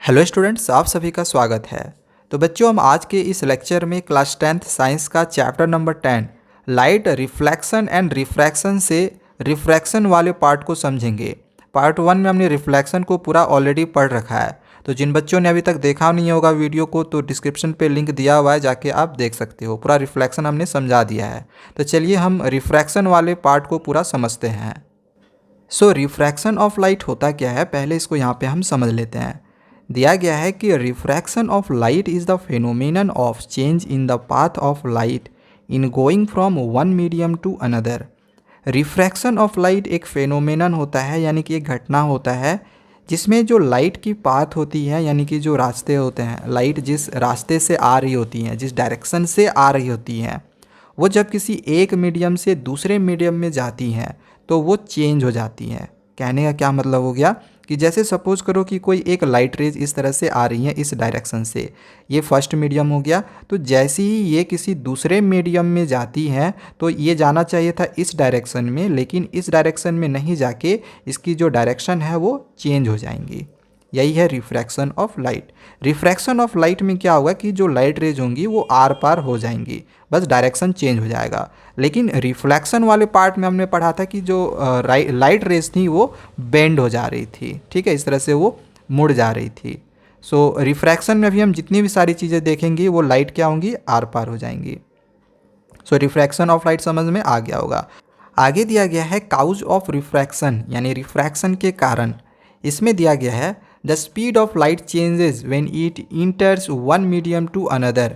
Hello students, आप सभी का स्वागत है। तो बच्चों, हम आज के इस लेक्चर में क्लास 10th साइंस का chapter number 10 light reflection and refraction से रिफ्रैक्शन वाले पार्ट को समझेंगे। पार्ट 1 में हमने रिफ्लेक्शन को पूरा ऑलरेडी पढ़ रखा है, तो जिन बच्चों ने अभी तक देखा नहीं होगा वीडियो को तो डिस्क्रिप्शन पे लिंक दिया हुआ है, जाके आप देख सकते हो। पूरा रिफ्लेक्शन हमने समझा दिया है। तो चलिए हम रिफ्रैक्शन वाले पार्ट को पूरा समझते हैं। सो रिफ्रैक्शन ऑफ लाइट होता क्या है, पहले इसको यहाँ पे हम समझ लेते हैं। दिया गया है कि refraction of light is the phenomenon of change in the path of light in going from one medium to another. Refraction of light एक फेनोमेनन होता है, यानी कि एक घटना होता है जिसमें जो लाइट की पाथ होती है, यानी कि जो रास्ते होते हैं, लाइट जिस रास्ते से आ रही होती हैं, जिस डायरेक्शन से आ रही होती हैं, वो जब किसी एक मीडियम से दूसरे मीडियम में जाती हैं तो वो चेंज हो जाती हैं। कहने का क्या मतलब हो गया कि जैसे सपोज करो कि कोई एक लाइट रेज इस तरह से आ रही है इस डायरेक्शन से, ये फर्स्ट मीडियम हो गया। तो जैसे ही ये किसी दूसरे मीडियम में जाती हैं तो ये जाना चाहिए था इस डायरेक्शन में, लेकिन इस डायरेक्शन में नहीं जाके इसकी जो डायरेक्शन है वो चेंज हो जाएंगी। यही है refraction of light. Refraction of light में क्या होगा कि जो लाइट रेज होंगी वो आर पार हो जाएंगी, बस डायरेक्शन चेंज हो जाएगा। लेकिन रिफ्लेक्शन वाले पार्ट में हमने पढ़ा था कि जो लाइट रेज थी वो बेंड हो जा रही थी, ठीक है, इस तरह से वो मुड़ जा रही थी। सो रिफ्रैक्शन में भी हम जितनी भी सारी चीज़ें देखेंगे वो लाइट क्या होंगी, आर पार हो जाएंगी। सो रिफ्रैक्शन ऑफ लाइट समझ में आ गया होगा। आगे दिया गया है काउज ऑफ रिफ्रैक्शन, यानी रिफ्रैक्शन के कारण। इसमें दिया गया है the speed of light changes when it enters one medium to another.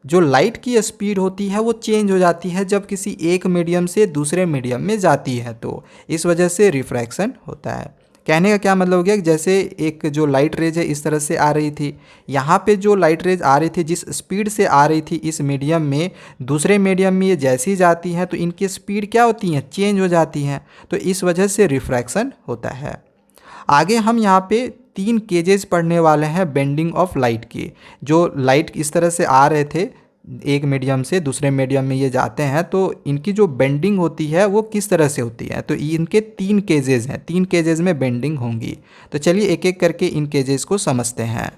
जो लाइट की स्पीड होती है वो चेंज हो जाती है जब किसी एक मीडियम से दूसरे मीडियम में जाती है, तो इस वजह से रिफ्रैक्शन होता है। कहने का क्या मतलब हो गया कि जैसे एक जो लाइट रेज है इस तरह से आ रही थी, यहाँ पे जो लाइट रेज आ रही थी जिस स्पीड से आ रही थी इस मीडियम में, दूसरे मीडियम में ये जैसी ही जाती हैं तो इनकी स्पीड क्या होती हैं, चेंज हो जाती हैं, तो इस वजह से रिफ्रैक्शन होता है। आगे हम यहाँ पे 3 केजेस पढ़ने वाले हैं बेंडिंग ऑफ लाइट की। जो लाइट इस तरह से आ रहे थे एक मीडियम से दूसरे मीडियम में ये जाते हैं, तो इनकी जो बेंडिंग होती है वो किस तरह से होती है, तो इनके 3 केजेस हैं, 3 केजेस में बेंडिंग होंगी। तो चलिए एक एक करके इन केजेस को समझते हैं।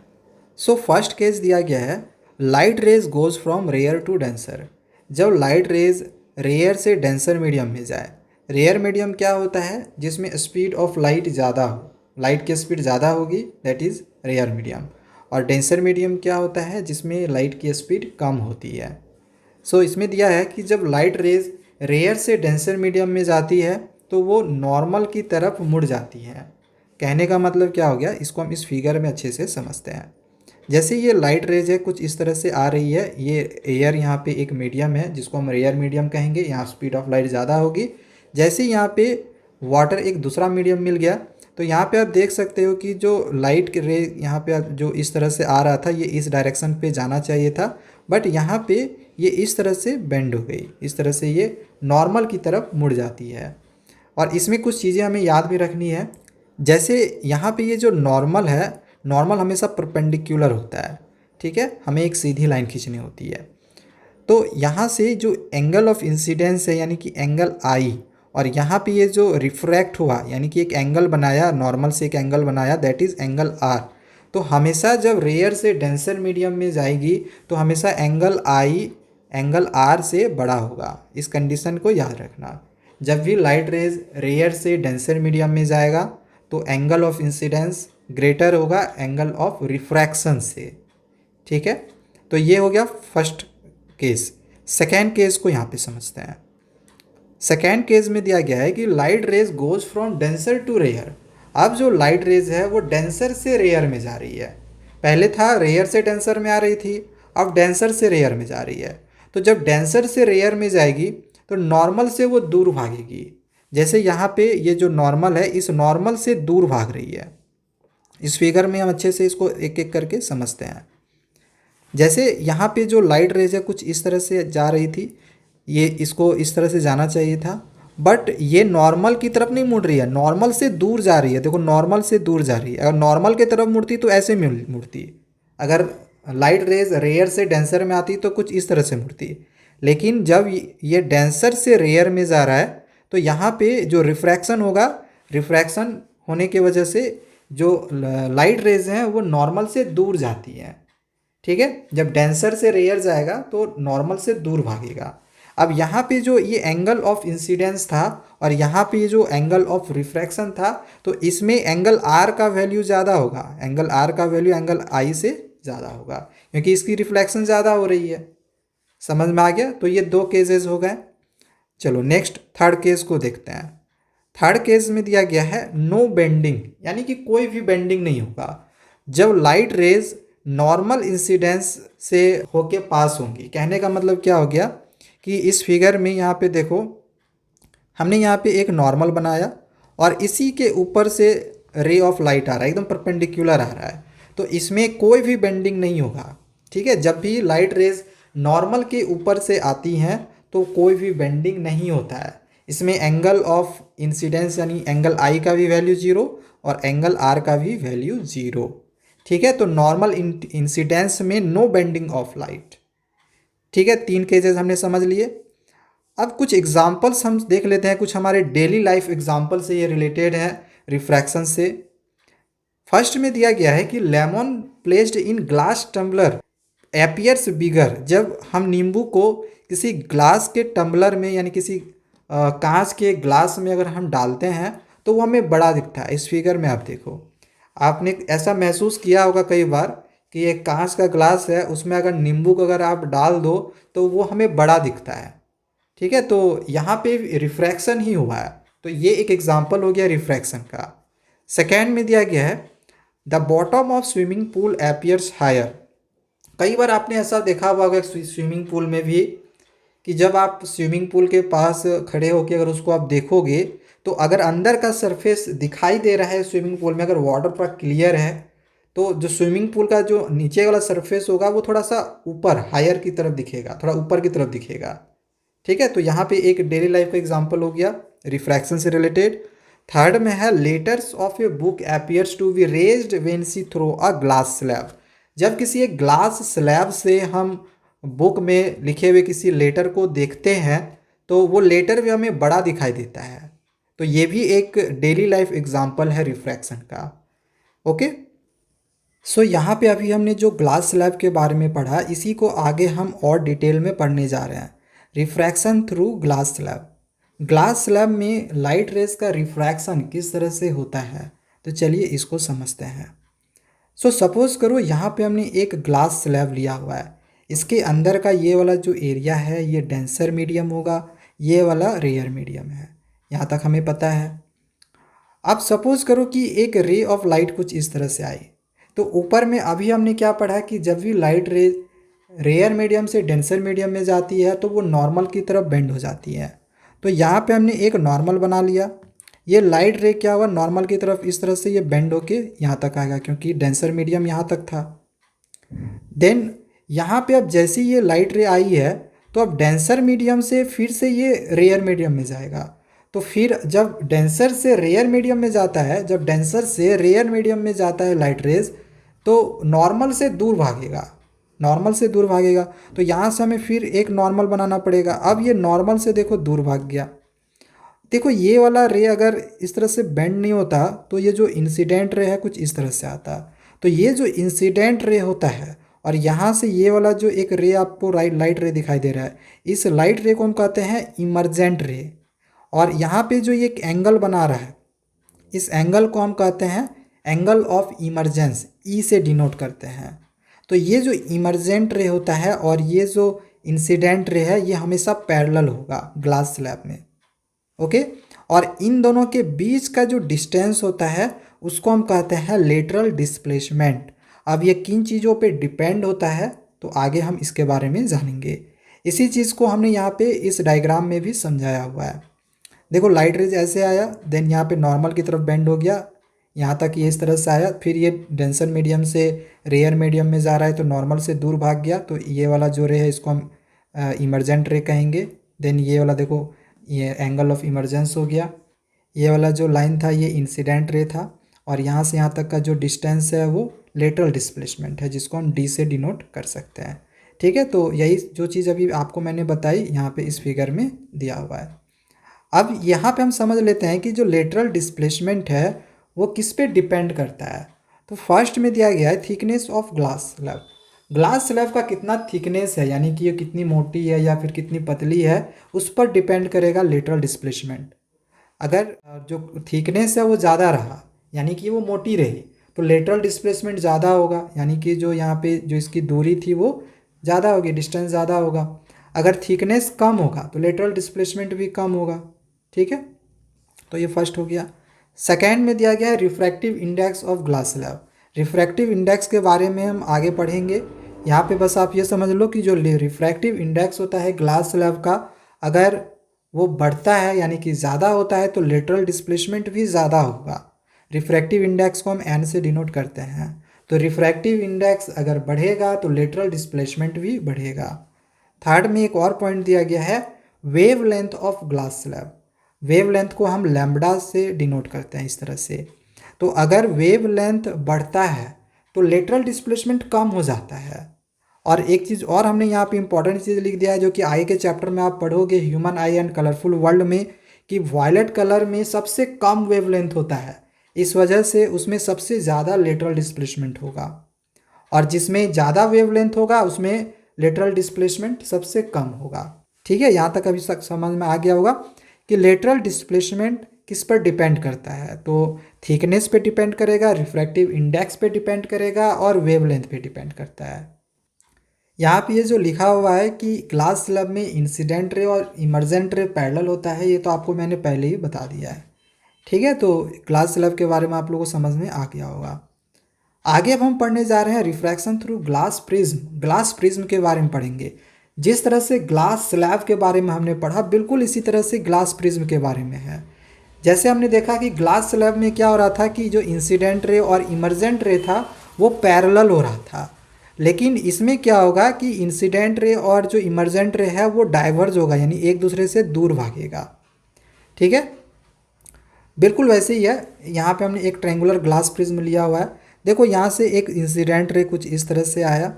सो फर्स्ट केस दिया गया है light rays goes from rare to denser. जब लाइट रेज रेयर से डेंसर मीडियम में जाए, रेयर मीडियम क्या होता है, जिसमें स्पीड ऑफ लाइट ज़्यादा हो, लाइट की स्पीड ज़्यादा होगी, दैट इज़ रेयर मीडियम। और डेंसर मीडियम क्या होता है, जिसमें लाइट की स्पीड कम होती है। सो इसमें दिया है कि जब लाइट रेज रेयर से डेंसर मीडियम में जाती है तो वो नॉर्मल की तरफ मुड़ जाती है। कहने का मतलब क्या हो गया, इसको हम इस फिगर में अच्छे से समझते हैं। जैसे ये लाइट रेज है कुछ इस तरह से आ रही है, ये एयर यहाँ पे एक मीडियम है जिसको हम रेयर मीडियम कहेंगे, यहाँ स्पीड ऑफ लाइट ज़्यादा होगी। जैसे यहाँ पे वाटर एक दूसरा मीडियम मिल गया तो यहाँ पे आप देख सकते हो कि जो लाइट के रे यहाँ पे जो इस तरह से आ रहा था ये इस डायरेक्शन पे जाना चाहिए था, बट यहाँ पे ये इस तरह से बेंड हो गई, इस तरह से ये नॉर्मल की तरफ मुड़ जाती है। और इसमें कुछ चीज़ें हमें याद भी रखनी है। जैसे यहाँ पे ये जो नॉर्मल है, नॉर्मल हमेशा परपेंडिकुलर होता है, ठीक है, हमें एक सीधी लाइन खींचनी होती है। तो यहाँ से जो एंगल ऑफ इंसिडेंस है यानी कि एंगल आई, और यहाँ पे ये जो रिफ्रैक्ट हुआ यानी कि एक एंगल बनाया, नॉर्मल से एक एंगल बनाया, दैट इज़ एंगल आर। तो हमेशा जब रेयर से डेंसर मीडियम में जाएगी तो हमेशा एंगल आई एंगल आर से बड़ा होगा। इस कंडीशन को याद रखना। जब भी लाइट रेज रेयर से डेंसर मीडियम में जाएगा तो एंगल ऑफ इंसिडेंस ग्रेटर होगा एंगल ऑफ रिफ्रैक्शन से, ठीक है। तो ये हो गया फर्स्ट केस। सेकेंड केस को यहाँ पे समझते हैं। सेकेंड केस में दिया गया है कि light rays goes from denser to rare. अब जो लाइट रेज है वो डेंसर से रेयर में जा रही है। पहले था रेयर से डेंसर में आ रही थी, अब डेंसर से रेयर में जा रही है। तो जब डेंसर से रेयर में जाएगी तो नॉर्मल से वो दूर भागेगी। जैसे यहाँ पे ये जो नॉर्मल है इस नॉर्मल से दूर भाग रही है। इस फिगर में हम अच्छे से इसको एक एक करके समझते हैं। जैसे यहाँ पे जो लाइट रेज है कुछ इस तरह से जा रही थी, ये इसको इस तरह से जाना चाहिए था, बट ये नॉर्मल की तरफ नहीं मुड़ रही है, नॉर्मल से दूर जा रही है। देखो नॉर्मल से दूर जा रही है, अगर नॉर्मल की तरफ मुड़ती तो ऐसे मुड़ती, अगर लाइट रेज रेयर से डेंसर में आती तो कुछ इस तरह से मुड़ती। लेकिन जब ये डेंसर से रेयर में जा रहा है तो यहाँ पे जो रिफ्रैक्शन होगा, रिफ्रैक्शन होने की वजह से जो लाइट रेज हैं वो नॉर्मल से दूर जाती हैं। ठीक है, जब डेंसर से रेयर जाएगा तो नॉर्मल से दूर भागेगा। अब यहाँ पे जो ये एंगल ऑफ इंसिडेंस था और यहाँ पे ये जो एंगल ऑफ रिफ्रैक्शन था, तो इसमें एंगल आर का वैल्यू ज़्यादा होगा, एंगल आर का वैल्यू एंगल आई से ज़्यादा होगा क्योंकि इसकी रिफ्लेक्शन ज़्यादा हो रही है। समझ में आ गया? तो ये दो केसेस हो गए। चलो नेक्स्ट थर्ड केस को देखते हैं। थर्ड केस में दिया गया है नो बेंडिंग, यानी कि कोई भी बेंडिंग नहीं होगा जब लाइट रेज नॉर्मल इंसिडेंस से होके पास होंगी। कहने का मतलब क्या हो गया कि इस फिगर में यहाँ पे देखो, हमने यहाँ पे एक नॉर्मल बनाया और इसी के ऊपर से रे ऑफ लाइट आ रहा है, एकदम परपेंडिकुलर आ रहा है, तो इसमें कोई भी बेंडिंग नहीं होगा। ठीक है, जब भी लाइट रेज नॉर्मल के ऊपर से आती हैं तो कोई भी बेंडिंग नहीं होता है। इसमें एंगल ऑफ इंसिडेंस यानी एंगल आई का भी वैल्यू जीरो और एंगल आर का भी वैल्यू जीरो। ठीक है, तो नॉर्मल इंसिडेंस में नो बेंडिंग ऑफ लाइट। ठीक है, तीन केसेस हमने समझ लिए। अब कुछ एग्जाम्पल्स हम देख लेते हैं, कुछ हमारे डेली लाइफ एग्जाम्पल से ये रिलेटेड है रिफ्रैक्शन से। फर्स्ट में दिया गया है कि lemon placed in glass tumbler appears bigger. जब हम नींबू को किसी ग्लास के टम्बलर में यानी किसी कांच के ग्लास में अगर हम डालते हैं तो वो हमें बड़ा दिखता है। इस फिगर में आप देखो, आपने ऐसा महसूस किया होगा कई बार कि एक कांच का ग्लास है, उसमें अगर नींबू को अगर आप डाल दो तो वो हमें बड़ा दिखता है। ठीक है, तो यहाँ पे रिफ्रैक्शन ही हुआ है, तो ये एक एग्जाम्पल हो गया रिफ्रैक्शन का। सेकेंड में दिया गया है the bottom of swimming pool appears higher. कई बार आपने ऐसा देखा होगा स्विमिंग पूल में भी कि जब आप स्विमिंग पूल के पास खड़े होकर अगर उसको आप देखोगे तो अगर अंदर का सरफेस दिखाई दे रहा है स्विमिंग पूल में, अगर वाटर पूरा क्लियर है, तो जो स्विमिंग पूल का जो नीचे वाला सरफेस होगा वो थोड़ा सा ऊपर हायर की तरफ दिखेगा, थोड़ा ऊपर की तरफ दिखेगा। ठीक है, तो यहाँ पे एक डेली लाइफ का एग्जांपल हो गया रिफ्रैक्शन से रिलेटेड। थर्ड में है letters of a book appears to be raised when see through a glass slab. जब किसी एक ग्लास स्लैब से हम बुक में लिखे हुए किसी लेटर को देखते हैं तो वो लेटर भी हमें बड़ा दिखाई देता है। तो ये भी एक डेली लाइफ एग्जांपल है रिफ्रैक्शन का। ओके, सो यहाँ पे अभी हमने जो ग्लास स्लैब के बारे में पढ़ा, इसी को आगे हम और डिटेल में पढ़ने जा रहे हैं। Refraction through glass slab. Glass slab में लाइट रेज का रिफ्रैक्शन किस तरह से होता है, तो चलिए इसको समझते हैं। सो सपोज करो यहाँ पे हमने एक ग्लास स्लैब लिया हुआ है, इसके अंदर का ये वाला जो एरिया है ये डेंसर मीडियम होगा, ये वाला रेयर मीडियम है, यहाँ तक हमें पता है। अब सपोज करो कि एक रे ऑफ लाइट कुछ इस तरह से आई, तो ऊपर में अभी हमने क्या पढ़ा कि जब भी लाइट रे रेयर मीडियम से डेंसर मीडियम में जाती है तो वो नॉर्मल की तरफ बेंड हो जाती है। तो यहाँ पे हमने एक नॉर्मल बना लिया, ये लाइट रे क्या हुआ नॉर्मल की तरफ इस तरह से ये बेंड होके यहाँ तक आएगा क्योंकि डेंसर मीडियम यहाँ तक था। देन यहाँ पे अब जैसे ये लाइट रे आई है तो अब डेंसर मीडियम से फिर से ये रेयर मीडियम में जाएगा। तो फिर जब डेंसर से रेयर मीडियम में जाता है, जब डेंसर से रेयर मीडियम में जाता है लाइट रेज, तो नॉर्मल से दूर भागेगा, नॉर्मल से दूर भागेगा। तो यहाँ से हमें फिर एक नॉर्मल बनाना पड़ेगा। अब ये नॉर्मल से देखो दूर भाग गया। देखो ये वाला रे अगर इस तरह से बेंड नहीं होता तो ये जो इंसिडेंट रे है कुछ इस तरह से आता। तो ये जो इंसिडेंट रे होता है और यहाँ से ये वाला जो एक रे आपको लाइट रे दिखाई दे रहा है, इस लाइट रे को हम कहते हैं इमर्जेंट रे। और यहाँ पे जो ये एक एंगल बना रहा है, इस एंगल को हम कहते हैं एंगल ऑफ इमरजेंस, ई से डिनोट करते हैं। तो ये जो इमरजेंट रे होता है और ये जो इंसिडेंट रे है ये हमेशा पैरेलल होगा ग्लास स्लैब में। ओके, और इन दोनों के बीच का जो डिस्टेंस होता है उसको हम कहते हैं लेटरल डिस्प्लेसमेंट। अब ये किन चीज़ों पे डिपेंड होता है तो आगे हम इसके बारे में जानेंगे। इसी चीज़ को हमने यहाँ पे इस डायग्राम में भी समझाया हुआ है। देखो लाइट रेज ऐसे आया, देन यहाँ पे नॉर्मल की तरफ बेंड हो गया, यहाँ तक ये इस तरह से आया, फिर ये डेंसर मीडियम से रेयर मीडियम में जा रहा है तो नॉर्मल से दूर भाग गया। तो ये वाला जो रे है इसको हम इमरजेंट रे कहेंगे। देन ये वाला देखो ये एंगल ऑफ इमरजेंस हो गया, ये वाला जो लाइन था ये इंसिडेंट रे था, और यहाँ से यहाँ तक का जो डिस्टेंस है वो लेटरल डिस्प्लेसमेंट है जिसको हम डी से डिनोट कर सकते हैं। ठीक है, तो यही जो चीज़ अभी आपको मैंने बताई यहाँ पे इस फिगर में दिया हुआ है। अब यहाँ पे हम समझ लेते हैं कि जो लेटरल डिस्प्लेसमेंट है वो किस पे डिपेंड करता है। तो फर्स्ट में दिया गया है thickness of glass slab. Glass slab का कितना थिकनेस है, यानी कि ये कितनी मोटी है या फिर कितनी पतली है, उस पर डिपेंड करेगा लेटरल डिस्प्लेसमेंट। अगर जो थिकनेस है वो ज़्यादा रहा, यानी कि वो मोटी रही, तो लेटरल डिस्प्लेसमेंट ज़्यादा होगा, यानी कि जो यहाँ पे जो इसकी दूरी थी वो ज़्यादा होगी, डिस्टेंस ज़्यादा होगा। अगर थिकनेस कम होगा तो लेटरल डिस्प्लेसमेंट भी कम होगा। ठीक है, तो ये फर्स्ट हो गया। सेकेंड में दिया गया है refractive index of glass slab. Refractive index के बारे में हम आगे पढ़ेंगे। यहाँ पे बस आप ये समझ लो कि जो रिफ्रैक्टिव इंडेक्स होता है ग्लास स्लैब का, अगर वो बढ़ता है यानी कि ज़्यादा होता है तो लेटरल डिस्प्लेसमेंट भी ज़्यादा होगा। रिफ्रैक्टिव इंडेक्स को हम एन से डिनोट करते हैं। तो रिफ्रैक्टिव इंडेक्स अगर बढ़ेगा तो लेटरल डिस्प्लेसमेंट भी बढ़ेगा। थर्ड में एक और पॉइंट दिया गया है wave length of glass slab. Wave length को हम लैम्बडा से डिनोट करते हैं इस तरह से। तो अगर वेव लेंथ बढ़ता है तो लेटरल डिस्प्लेसमेंट कम हो जाता है। और एक चीज़ और हमने यहाँ पे इंपॉर्टेंट चीज़ लिख दिया है, जो कि आई के चैप्टर में आप पढ़ोगे human I and colourful world में, कि वायलेट कलर में सबसे कम वेवलेंथ होता है, इस वजह से उसमें सबसे ज़्यादा लेटरल डिस्प्लेसमेंट होगा। और जिसमें ज़्यादा वेवलेंथ होगा उसमें लेटरल डिस्प्लेसमेंट सबसे कम होगा। ठीक है, यहाँ तक अभी तक समझ में आ गया होगा कि लेटरल डिस्प्लेसमेंट किस पर डिपेंड करता है। तो थिकनेस पे डिपेंड करेगा, रिफ्रैक्टिव इंडेक्स पे डिपेंड करेगा और वेवलेंथ पे डिपेंड करता है। यहाँ पे ये जो लिखा हुआ है कि ग्लास स्लैब में इंसिडेंट रे और इमर्जेंट रे पैरेलल होता है, ये तो आपको मैंने पहले ही बता दिया है। ठीक है, तो ग्लास स्लैब के बारे में आप लोगों को समझ में आ गया होगा। आगे अब हम पढ़ने जा रहे हैं refraction through glass prism. Glass prism के बारे में पढ़ेंगे। जिस तरह से ग्लास स्लैब के बारे में हमने पढ़ा, बिल्कुल इसी तरह से ग्लास प्रिज्म के बारे में है। जैसे हमने देखा कि ग्लास स्लैब में क्या हो रहा था कि जो इंसिडेंट रे और इमर्जेंट रे था वो पैरेलल हो रहा था, लेकिन इसमें क्या होगा कि इंसिडेंट रे और जो इमर्जेंट रे है वो डाइवर्ज होगा, यानी एक दूसरे से दूर भागेगा। ठीक है, बिल्कुल वैसे ही है। यहाँ पे हमने एक ट्रायंगुलर ग्लास प्रिज्म लिया हुआ है। देखो यहाँ से एक इंसिडेंट रे कुछ इस तरह से आया,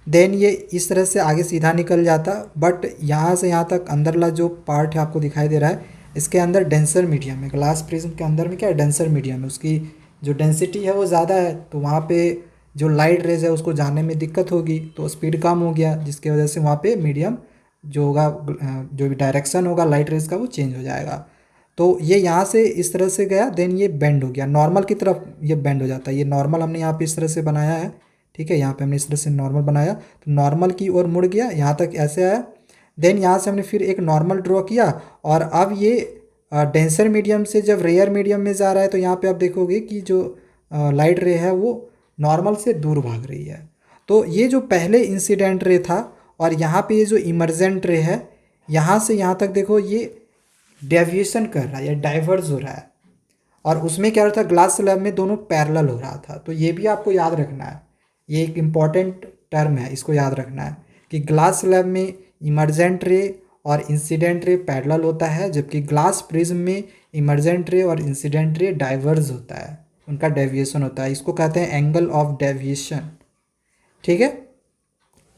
देन ये इस तरह से आगे सीधा निकल जाता, बट यहाँ से यहाँ तक अंदरला जो पार्ट है आपको दिखाई दे रहा है, इसके अंदर डेंसर मीडियम है। ग्लास प्रिज्म के अंदर में क्या है, डेंसर मीडियम है, उसकी जो डेंसिटी है वो ज़्यादा है, तो वहाँ पे जो लाइट रेज है उसको जाने में दिक्कत होगी, तो स्पीड कम हो गया, जिसकी वजह से वहाँ पे मीडियम जो होगा, जो भी डायरेक्शन होगा लाइट रेज का वो चेंज हो जाएगा। तो ये यहाँ से इस तरह से गया, देन ये बेंड हो गया, नॉर्मल की तरफ ये बेंड हो जाता है। ये नॉर्मल हमने यहाँ पे इस तरह से बनाया है। ठीक है, यहाँ पे हमने इस तरह से नॉर्मल बनाया, तो नॉर्मल की ओर मुड़ गया, यहाँ तक ऐसे आया। देन यहाँ से हमने फिर एक नॉर्मल ड्रॉ किया, और अब ये डेंसर मीडियम से जब रेयर मीडियम में जा रहा है, तो यहाँ पे आप देखोगे कि जो लाइट रे है वो नॉर्मल से दूर भाग रही है। तो ये जो पहले इंसिडेंट रे था और यहाँ पे ये जो इमर्जेंट रे है, यहाँ से यहाँ तक देखो ये डेविएशन कर रहा है या डाइवर्ज हो रहा है, और उसमें क्या हो रहा था, ग्लास स्लैब में दोनों पैरेलल हो रहा था। तो ये भी आपको याद रखना है, ये एक इम्पॉर्टेंट टर्म है, इसको याद रखना है कि ग्लास स्लैब में इमर्जेंट रे और इंसिडेंट रे पैरेलल होता है, जबकि ग्लास प्रिज्म में इमर्जेंट रे और इंसिडेंट रे डाइवर्ज होता है, उनका डेविएशन होता है। इसको कहते हैं एंगल ऑफ डेविएशन। ठीक है,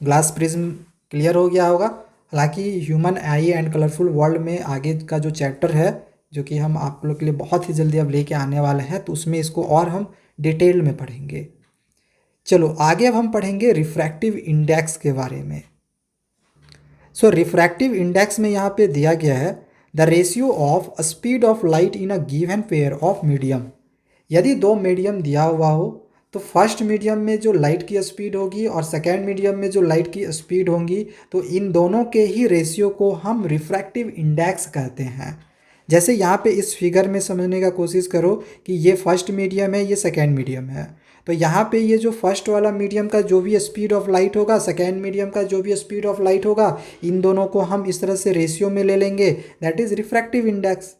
ग्लास प्रिज्म क्लियर हो गया होगा। हालांकि human I and colourful world में आगे का जो चैप्टर है, जो कि हम आप लोग के लिए बहुत ही जल्दी अब लेके आने वाले हैं, तो उसमें इसको और हम डिटेल में पढ़ेंगे। चलो आगे अब हम पढ़ेंगे रिफ्रैक्टिव इंडेक्स के बारे में। सो रिफ्रैक्टिव इंडेक्स में यहाँ पे दिया गया है the ratio of speed of light in a given pair of medium. यदि दो मीडियम दिया हुआ हो तो फर्स्ट मीडियम में जो लाइट की स्पीड होगी और सेकेंड मीडियम में जो लाइट की स्पीड होंगी, तो इन दोनों के ही रेशियो को हम रिफ्रैक्टिव इंडेक्स कहते हैं। जैसे यहाँ पे इस फिगर में समझने का कोशिश करो कि ये फर्स्ट मीडियम है, ये सेकेंड मीडियम है, तो यहाँ पे ये जो फर्स्ट वाला मीडियम का जो भी स्पीड ऑफ लाइट होगा, सेकेंड मीडियम का जो भी स्पीड ऑफ लाइट होगा, इन दोनों को हम इस तरह से रेशियो में ले लेंगे, that is refractive index.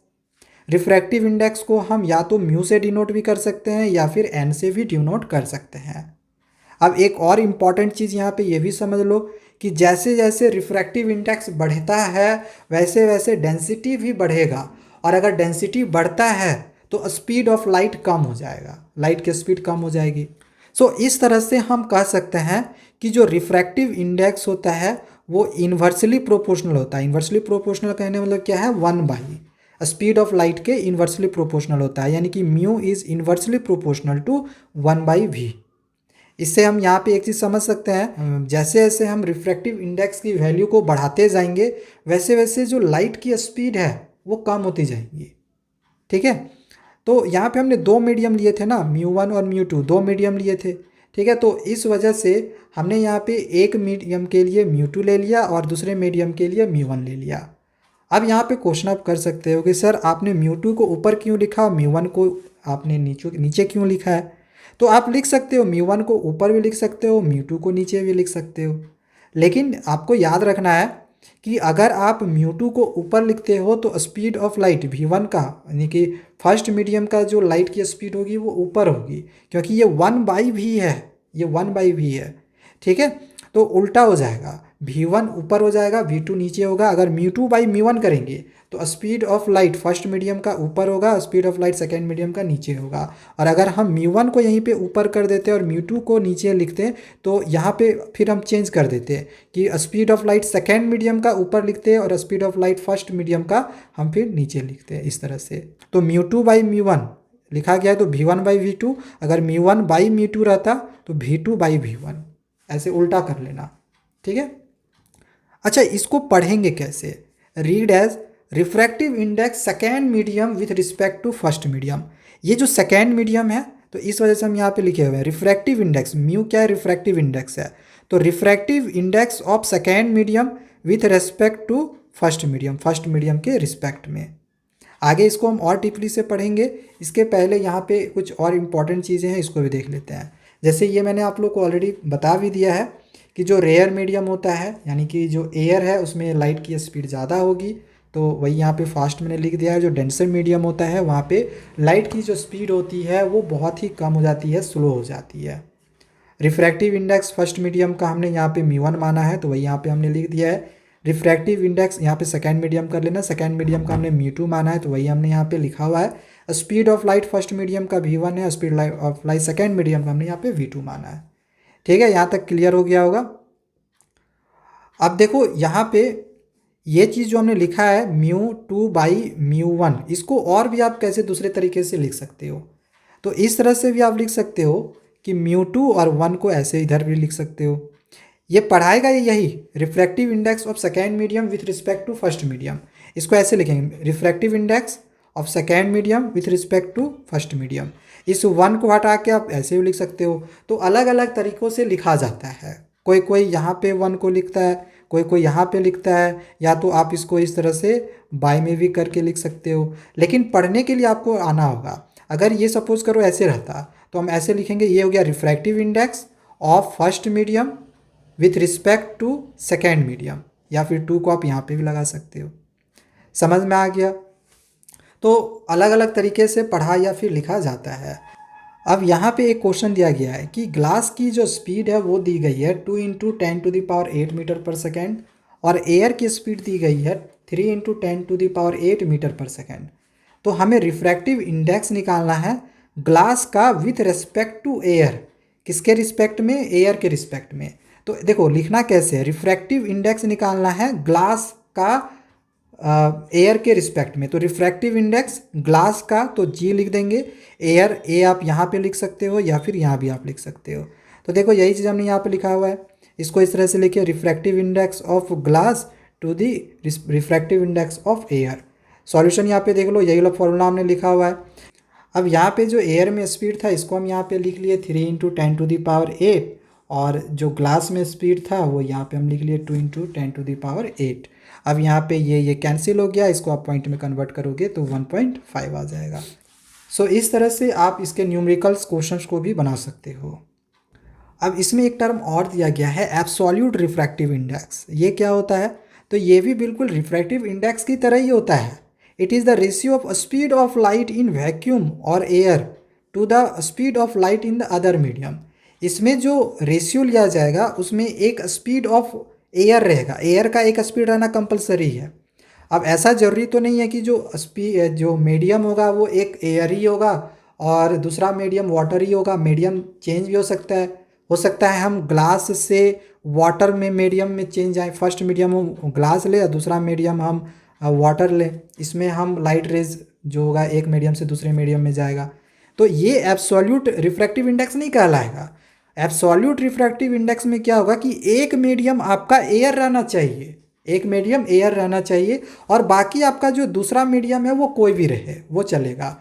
Refractive index को हम या तो म्यू से डिनोट भी कर सकते हैं या फिर एन से भी डिनोट कर सकते हैं। अब एक और इम्पॉर्टेंट चीज़ यहाँ पे ये भी समझ लो कि जैसे जैसे रिफ्रैक्टिव इंडेक्स बढ़ता है वैसे वैसे डेंसिटी भी बढ़ेगा, और अगर डेंसिटी बढ़ता है तो स्पीड ऑफ लाइट कम हो जाएगा, लाइट की स्पीड कम हो जाएगी। सो इस तरह से हम कह सकते हैं कि जो रिफ्रैक्टिव इंडेक्स होता है वो इन्वर्सली प्रोपोर्शनल होता है। इन्वर्सली प्रोपोर्शनल कहने मतलब क्या है, 1/। स्पीड ऑफ लाइट के इन्वर्सली प्रोपोर्शनल होता है, यानी कि mu is inversely proportional to 1/v। इससे हम यहाँ पे एक चीज़ समझ सकते हैं, जैसे जैसे हम रिफ्रैक्टिव इंडेक्स की वैल्यू को बढ़ाते जाएंगे वैसे वैसे जो लाइट की स्पीड है वो कम होती जाएगी। ठीक है, तो यहाँ पे हमने दो मीडियम लिए थे ना, μ1 और μ2, दो मीडियम लिए थे। ठीक है, तो इस वजह से हमने यहाँ पे एक मीडियम के लिए μ2 ले लिया और दूसरे मीडियम के लिए μ1 ले लिया। अब यहाँ पे क्वेश्चन आप कर सकते हो कि सर आपने μ2 को ऊपर क्यों लिखा और μ1 को आपने नीचे क्यों लिखा है। तो आप लिख सकते हो μ1 को ऊपर भी लिख सकते हो, μ2 को नीचे भी लिख सकते हो, लेकिन आपको याद रखना है कि अगर आप μ2 को ऊपर लिखते हो तो स्पीड ऑफ लाइट v1 का, यानी कि फर्स्ट मीडियम का जो लाइट की स्पीड होगी वो ऊपर होगी, क्योंकि ये 1/v है, ये 1/v है। ठीक है, तो उल्टा हो जाएगा, v1 ऊपर हो जाएगा, v2 नीचे होगा। अगर μ2/μ1 करेंगे तो speed of light first medium का ऊपर होगा, speed of light second medium का नीचे होगा। और अगर हम μ1 को यहीं पे ऊपर कर देते और μ2 को नीचे लिखते हैं तो यहाँ पे फिर हम चेंज कर देते हैं कि speed of light second medium का ऊपर लिखते हैं और speed of light first medium का हम फिर नीचे लिखते हैं, इस तरह से। तो μ2/μ1 लिखा गया है तो v1/v2, अगर μ1/μ2 रहता तो v2/v1, ऐसे उल्टा कर लेना। ठीक है, अच्छा इसको पढ़ेंगे कैसे। Read as refractive index second medium with respect to first medium. ये जो सेकेंड मीडियम है तो इस वजह से हम यहाँ पे लिखे हुए हैं रिफ्रैक्टिव इंडेक्स, म्यू क्या है, रिफ्रैक्टिव इंडेक्स है, तो refractive index of second medium with respect to first medium, first medium के रिस्पेक्ट में। आगे इसको हम और डीपली से पढ़ेंगे, इसके पहले यहाँ पे कुछ और इम्पॉर्टेंट चीज़ें हैं, इसको भी देख लेते हैं। जैसे ये मैंने आप लोग को ऑलरेडी बता भी दिया है कि जो रेयर मीडियम होता है, यानी कि जो एयर है उसमें लाइट की स्पीड ज़्यादा होगी, तो वही यहाँ पे फास्ट मैंने लिख दिया है। जो डेंसर मीडियम होता है वहाँ पे लाइट की जो स्पीड होती है वो बहुत ही कम हो जाती है, स्लो हो जाती है। रिफ्रैक्टिव इंडेक्स फर्स्ट मीडियम का हमने यहाँ पे μ1 माना है, तो वही यहाँ पे हमने लिख दिया है। रिफ्रैक्टिव इंडेक्स यहाँ पे सेकेंड मीडियम कर लेना, सेकेंड मीडियम का हमने μ2 माना है, तो वही हमने यहाँ पे लिखा हुआ है। Speed of light first medium का v1 है, speed of light second medium का हमने यहाँ पे v2 माना है। ठीक है, यहाँ तक क्लियर हो गया होगा। अब देखो यहाँ पे ये चीज़ जो हमने लिखा है μ2/μ1, इसको और भी आप कैसे दूसरे तरीके से लिख सकते हो, तो इस तरह से भी आप लिख सकते हो कि μ2 और 1 को ऐसे इधर भी लिख सकते हो। ये पढ़ाएगा यही refractive index of second medium with respect to first medium, इसको ऐसे लिखेंगे refractive index of second medium with respect to first medium. इस 1 को हटा के आप ऐसे भी लिख सकते हो, तो अलग अलग तरीक़ों से लिखा जाता है। कोई कोई यहाँ पे 1 को लिखता है, कोई कोई यहाँ पे लिखता है, या तो आप इसको इस तरह से बाय में भी करके लिख सकते हो, लेकिन पढ़ने के लिए आपको आना होगा। अगर ये सपोज करो ऐसे रहता तो हम ऐसे लिखेंगे, ये हो गया refractive index of first medium with respect to second medium, या फिर 2 को आप यहाँ पे भी लगा सकते हो। समझ में आ गया? तो अलग अलग तरीके से पढ़ा या फिर लिखा जाता है। अब यहाँ पे एक क्वेश्चन दिया गया है कि ग्लास की जो स्पीड है वो दी गई है 2 × 10⁸ मीटर पर सेकेंड, और एयर की स्पीड दी गई है 3 × 10⁸ मीटर पर सेकेंड। तो हमें रिफ्रैक्टिव इंडेक्स निकालना है ग्लास का विथ रिस्पेक्ट टू एयर। किसके रिस्पेक्ट में? एयर के रिस्पेक्ट में। तो देखो लिखना कैसे है, रिफ्रैक्टिव इंडेक्स निकालना है ग्लास का एयर के रिस्पेक्ट में। तो रिफ्रैक्टिव इंडेक्स ग्लास का तो जी लिख देंगे, एयर ए आप यहाँ पे लिख सकते हो या फिर यहाँ भी आप लिख सकते हो। तो देखो यही चीज़ हमने यहाँ पे लिखा हुआ है, इसको इस तरह से लिखिए refractive index of glass to the refractive index of air. Solution यहाँ पे देख लो, यही लोग फॉर्मूला हमने लिखा हुआ है। अब यहाँ पे जो एयर में स्पीड था इसको हम यहाँ पे लिख लिए 3 × 10⁸, और जो ग्लास में स्पीड था वो यहाँ पे हम लिख लिए 2 × 10⁸। अब यहाँ पे ये कैंसिल हो गया, इसको आप पॉइंट में कन्वर्ट करोगे तो 1.5 आ जाएगा। सो इस तरह से आप इसके न्यूमेरिकल्स क्वेश्चंस को भी बना सकते हो। अब इसमें एक टर्म और दिया गया है एब्सोल्यूट रिफ्रैक्टिव इंडेक्स। ये क्या होता है? तो ये भी बिल्कुल रिफ्रैक्टिव इंडेक्स की तरह ही होता है। It is the ratio of speed of light in vacuum और air to the speed of light in the other medium. इसमें जो रेशियो लिया जाएगा उसमें एक स्पीड ऑफ एयर रहेगा, एयर का एक स्पीड रहना कंपलसरी है। अब ऐसा ज़रूरी तो नहीं है कि जो मीडियम होगा वो एक एयर ही होगा और दूसरा मीडियम वाटर ही होगा। मीडियम चेंज भी हो सकता है हम ग्लास से वाटर में मीडियम में चेंज आए। फर्स्ट मीडियम हम ग्लास ले और दूसरा मीडियम हम वाटर लें, इसमें हम लाइट रेज जो होगा एक मीडियम से दूसरे मीडियम में जाएगा, तो ये एब्सोल्यूट रिफ्रैक्टिव इंडेक्स नहीं कहलाएगा। एब्सोल्यूट रिफ्रैक्टिव इंडेक्स में क्या होगा कि एक मीडियम आपका एयर रहना चाहिए, एक मीडियम एयर रहना चाहिए, और बाकी आपका जो दूसरा मीडियम है वो कोई भी रहे वो चलेगा।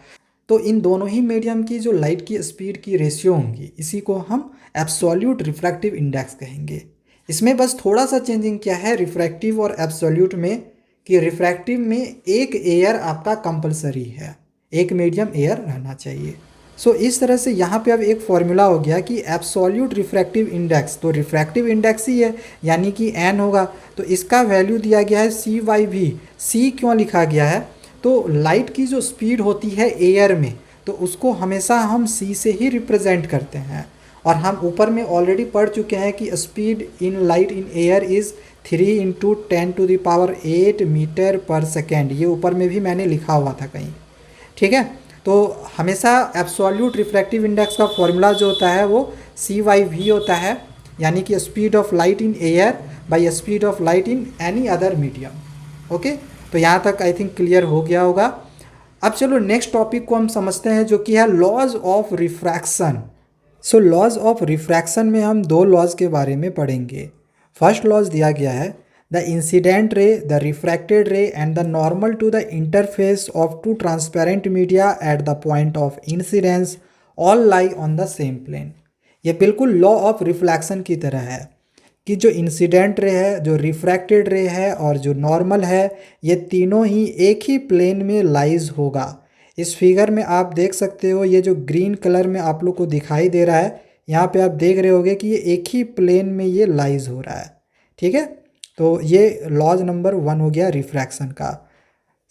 तो इन दोनों ही मीडियम की जो लाइट की स्पीड की रेशियो होंगी, इसी को हम एब्सोल्यूट रिफ्रैक्टिव इंडेक्स कहेंगे। इसमें बस थोड़ा सा चेंजिंग क्या है रिफ्रैक्टिव और एब्सोल्यूट में, कि रिफ्रैक्टिव में एक एयर आपका कंपलसरी है, एक मीडियम एयर रहना चाहिए। सो इस तरह से यहाँ पे अब एक फॉर्मूला हो गया कि एब्सोल्यूट रिफ्रैक्टिव इंडेक्स, तो रिफ्रैक्टिव इंडेक्स ही है यानी कि एन होगा, तो इसका वैल्यू दिया गया है CYV। सी क्यों लिखा गया है, तो लाइट की जो स्पीड होती है एयर में, तो उसको हमेशा हम सी से ही रिप्रेजेंट करते हैं, और हम ऊपर में ऑलरेडी पढ़ चुके हैं कि speed in light in air is 3 × 10⁸ metre per second, ये ऊपर में भी मैंने लिखा हुआ था कहीं, ठीक है। तो हमेशा एब्सोल्यूट रिफ्रैक्टिव इंडेक्स का फॉर्मूला जो होता है वो CYV होता है, यानी कि speed of light in air by speed of light in any other medium. Okay, तो यहाँ तक आई थिंक क्लियर हो गया होगा। अब चलो नेक्स्ट टॉपिक को हम समझते हैं, जो कि है laws of refraction. So laws of refraction में हम दो लॉज के बारे में पढ़ेंगे। फर्स्ट लॉज दिया गया है the incident ray, the refracted ray and the normal to the interface of two transparent media at the point of incidence all lie on the same plane. ये बिल्कुल लॉ ऑफ रिफ्लैक्शन की तरह है कि जो इंसिडेंट रे है, जो refracted रे है और जो नॉर्मल है, ये तीनों ही एक ही प्लेन में लाइज होगा। इस फिगर में आप देख सकते हो, ये जो ग्रीन कलर में आप लोग को दिखाई दे रहा है, यहाँ पे आप देख रहे होगे कि ये एक ही प्लेन में ये लाइज हो रहा है, ठीक है। तो ये लॉज नंबर 1 हो गया रिफ्रैक्शन का।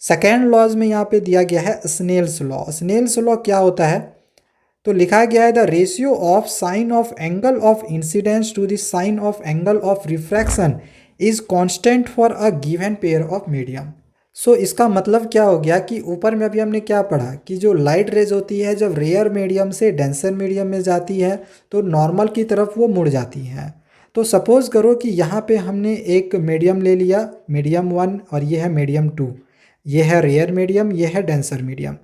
सेकेंड लॉज में यहाँ पे दिया गया है स्नेल्स लॉ। स्नेल्स लॉ क्या होता है, तो लिखा गया है the ratio of sine of angle of incidence to the sine of angle of refraction is constant for a given pair of medium. So इसका मतलब क्या हो गया कि ऊपर में अभी हमने क्या पढ़ा कि जो लाइट रेज होती है जब रेयर मीडियम से डेंसर मीडियम में जाती है तो नॉर्मल की तरफ वो मुड़ जाती हैं। तो सपोज़ करो कि यहाँ पे हमने एक मीडियम ले लिया, मीडियम 1, और ये है मीडियम 2, ये है रेयर मीडियम, ये है डेंसर मीडियम।